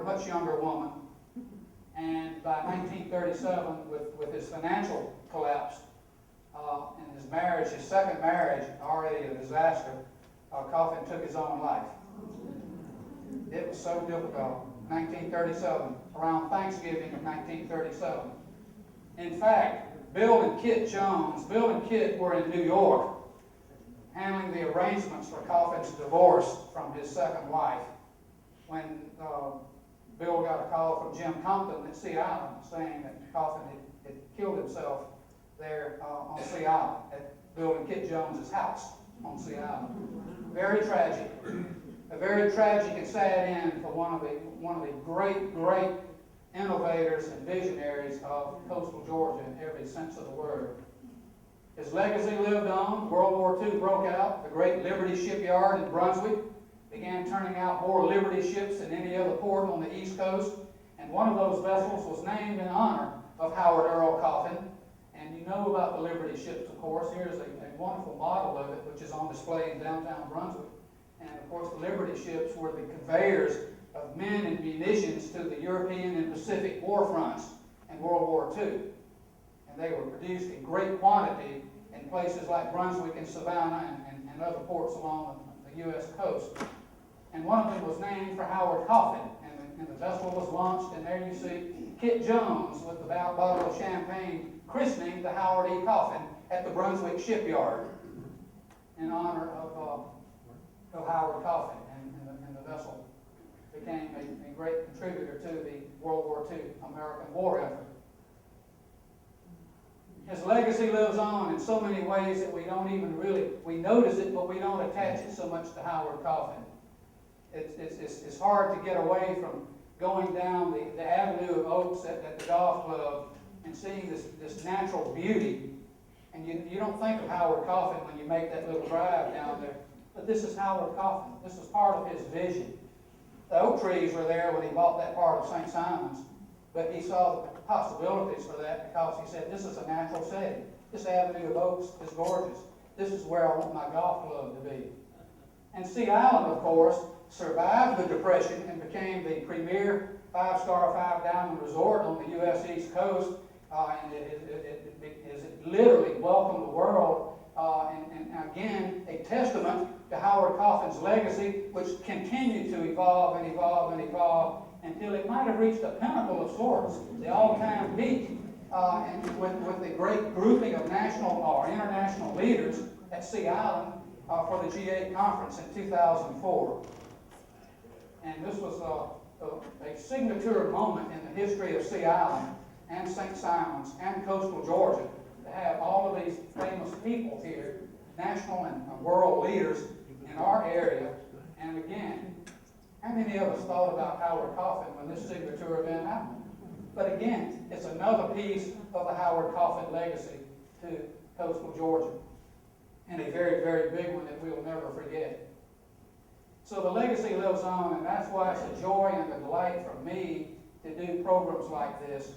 much younger woman. And by 1937, with his financial collapse and his marriage, his second marriage, already a disaster, Coffin took his own life. It was so difficult. 1937, around Thanksgiving of 1937. In fact, Bill and Kit were in New York handling the arrangements for Coffin's divorce from his second wife when Bill got a call from Jim Compton at Sea Island saying that Coffin had killed himself there on Sea Island at Bill and Kit Jones's house on Sea Island. Very tragic. A very tragic and sad end for one of the great innovators and visionaries of coastal Georgia in every sense of the word. His legacy lived on. World War II broke out. The great Liberty shipyard in Brunswick began turning out more Liberty ships than any other port on the East Coast. And one of those vessels was named in honor of Howard Earle Coffin. And you know about the Liberty ships, of course. Here's a wonderful model of it, which is on display in downtown Brunswick. And of course, the Liberty ships were the conveyors of men and munitions to the European and Pacific war fronts in World War II. And they were produced in great quantity in places like Brunswick and Savannah and other ports along the U.S. coast. And one of them was named for Howard Coffin, and the vessel was launched, and there you see Kit Jones with the bottle of champagne christening the Howard E. Coffin at the Brunswick shipyard in honor of Howard Coffin, and the vessel became a great contributor to the World War II American war effort. His legacy lives on in so many ways that we don't even really, we notice it, but we don't attach it so much to Howard Coffin. It's hard to get away from going down the avenue of oaks at the golf club and seeing this natural beauty. And you don't think of Howard Coffin when you make that little drive down there. But this is Howard Coffin. This was part of his vision. The oak trees were there when he bought that part of St. Simon's, but he saw the possibilities for that because he said, this is a natural setting. This avenue of oaks is gorgeous. This is where I want my golf club to be. And Sea Island, of course, survived the Depression and became the premier five-star, five-diamond resort on the U.S. East Coast. And it literally welcomed the world. And again, a testament to Howard Coffin's legacy, which continued to evolve and evolve and evolve until it might have reached a pinnacle of sorts, the all-time peak, and with the great grouping of national or international leaders at Sea Island for the G8 conference in 2004. And this was a signature moment in the history of Sea Island and St. Simon's and coastal Georgia to have all of these famous people here, national and world leaders in our area. And again, how many of us thought about Howard Coffin when this signature event happened? But again, it's another piece of the Howard Coffin legacy to coastal Georgia, and a very, very big one that we'll never forget. So the legacy lives on, and that's why it's a joy and a delight for me to do programs like this,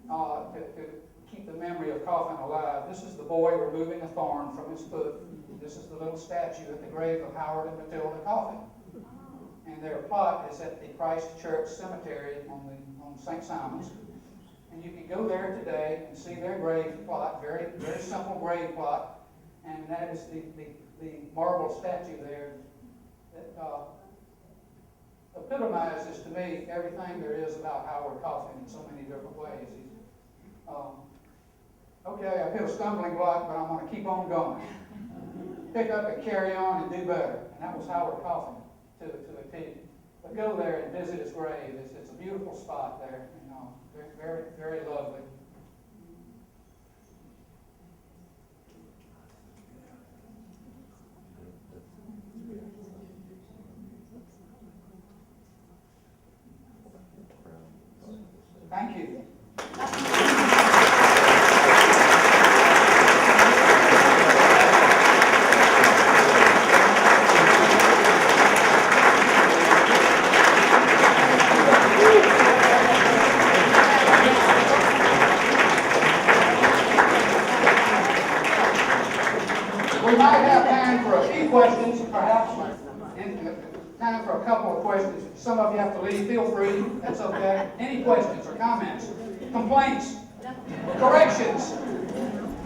to keep the memory of Coffin alive. This is the boy removing a thorn from his foot. This is the little statue at the grave of Howard and Matilda Coffin. And their plot is at the Christ Church Cemetery on St. Simon's. And you can go there today and see their grave plot, very, very simple grave plot. And that is the marble statue there that epitomizes to me everything there is about Howard Coffin in so many different ways. Okay, I've hit a stumbling block, but I'm going to keep on going. Pick up and carry on and do better. And that was Howard Coffin to a T. But go there and visit his grave. It's a beautiful spot there. Very, very, very lovely. Thank you. We might have time for a few questions, perhaps, and time for a couple of questions. If some of you have to leave, feel free. That's okay. Any questions or comments? Complaints? Corrections?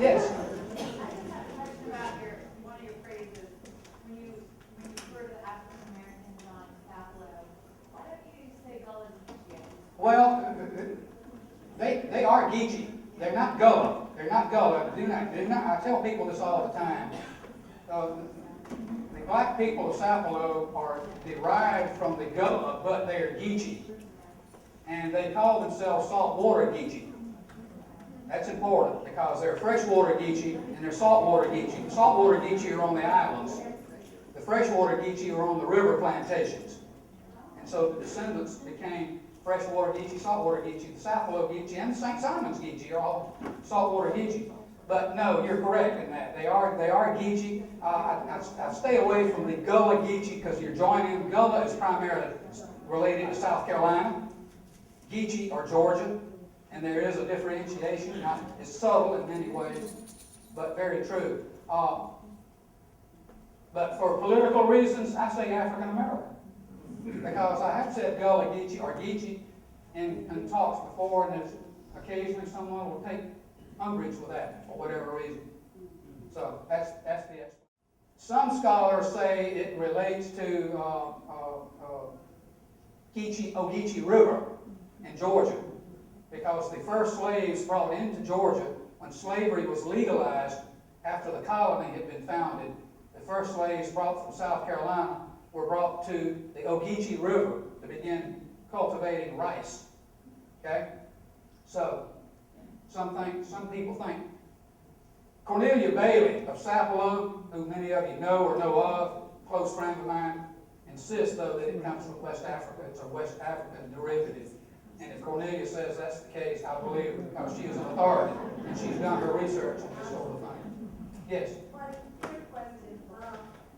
Yes? About one of your phrases, when you refer to African Americans on Buffalo, why don't you say Gullah Geechee? Well, they are Geechee. They're not Gullah. They're not Gullah. Do not. I tell people this all the time. The black people of Sapelo are derived from the Gullah, but they're Geechee. And they call themselves saltwater Geechee. That's important because they're freshwater Geechee and they're saltwater Geechee. The saltwater Geechee are on the islands. The freshwater Geechee are on the river plantations. And so the descendants became freshwater Geechee, saltwater Geechee. The Sapelo Geechee and the St. Simon's Geechee are all saltwater Geechee. But no, you're correct in that. They are Geechee. I stay away from the Gullah Geechee because you're joining. Gullah is primarily related to South Carolina. Geechee or Georgia. And there is a differentiation. It's subtle in many ways, but very true. But for political reasons, I say African American. because I have said Gullah Geechee or Geechee in talks before, and there's occasionally someone will take umbrage with that for whatever reason. So that's the explanation. Some scholars say it relates to Ogeechee River in Georgia, because the first slaves brought into Georgia when slavery was legalized after the colony had been founded. The first slaves brought from South Carolina were brought to the Ogeechee River to begin cultivating rice. Okay? So, some people think Cornelia Bailey of Sapelo, who many of you know or know of, close friend of mine, insists though that it comes from West Africa. It's a West African derivative. And if Cornelia says that's the case, I believe her, because she is an authority and she's done her research on this sort of thing. Yes? One quick question.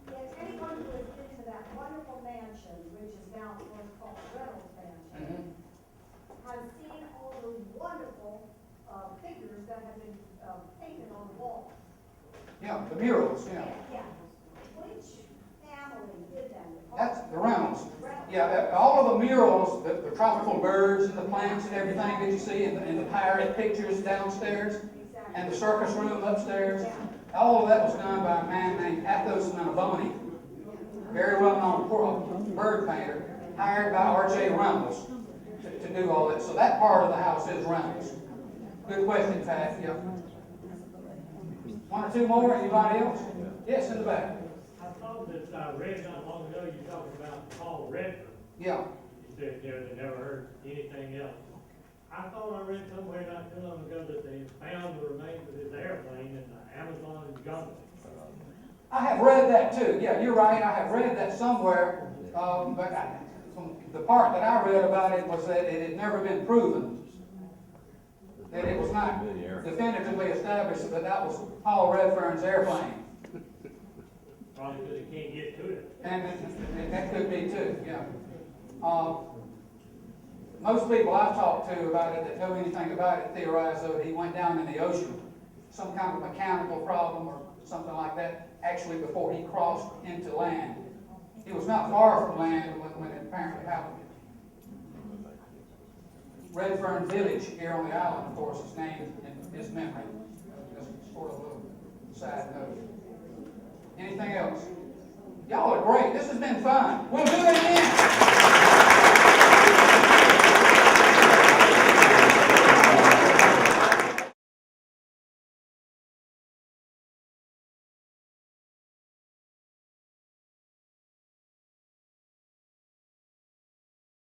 If anyone who has been to that wonderful mansion, which is now of course called Reynolds Mansion, has seen all the wonderful figures that have been painted on the wall. Yeah, the murals, yeah. Yeah. Which family did that? That's the Reynolds. Yeah, all of the murals, the tropical birds and the plants and everything that you see, and the pirate pictures downstairs, and the circus room upstairs, all of that was done by a man named Athos Manaboni, very well-known bird painter, hired by R.J. Reynolds to do all that. So that part of the house is Reynolds. Good question, Pat. Yeah. One or two more? Anybody else? Yes, in the back. I thought that I read not long ago, you talked about Paul Redford. Yeah. You said there they never heard anything else. I thought I read somewhere not too long ago that they found the remains of his airplane in the Amazon jungle. I have read that too. Yeah, you're right. I have read that somewhere. The part that I read about it was that it had never been proven. That it was not definitively established that that was Paul Redfern's airplane. Probably because he can't get to it. And that could be too, yeah. Most people I've talked to about it that know anything about it theorize that he went down in the ocean. Some kind of mechanical problem or something like that, actually before he crossed into land. He was not far from land when it apparently happened. Redfern Village here on the island, of course, is named in his memory. Just sort of a little side note. Anything else? Y'all are great. This has been fun. We'll do it again.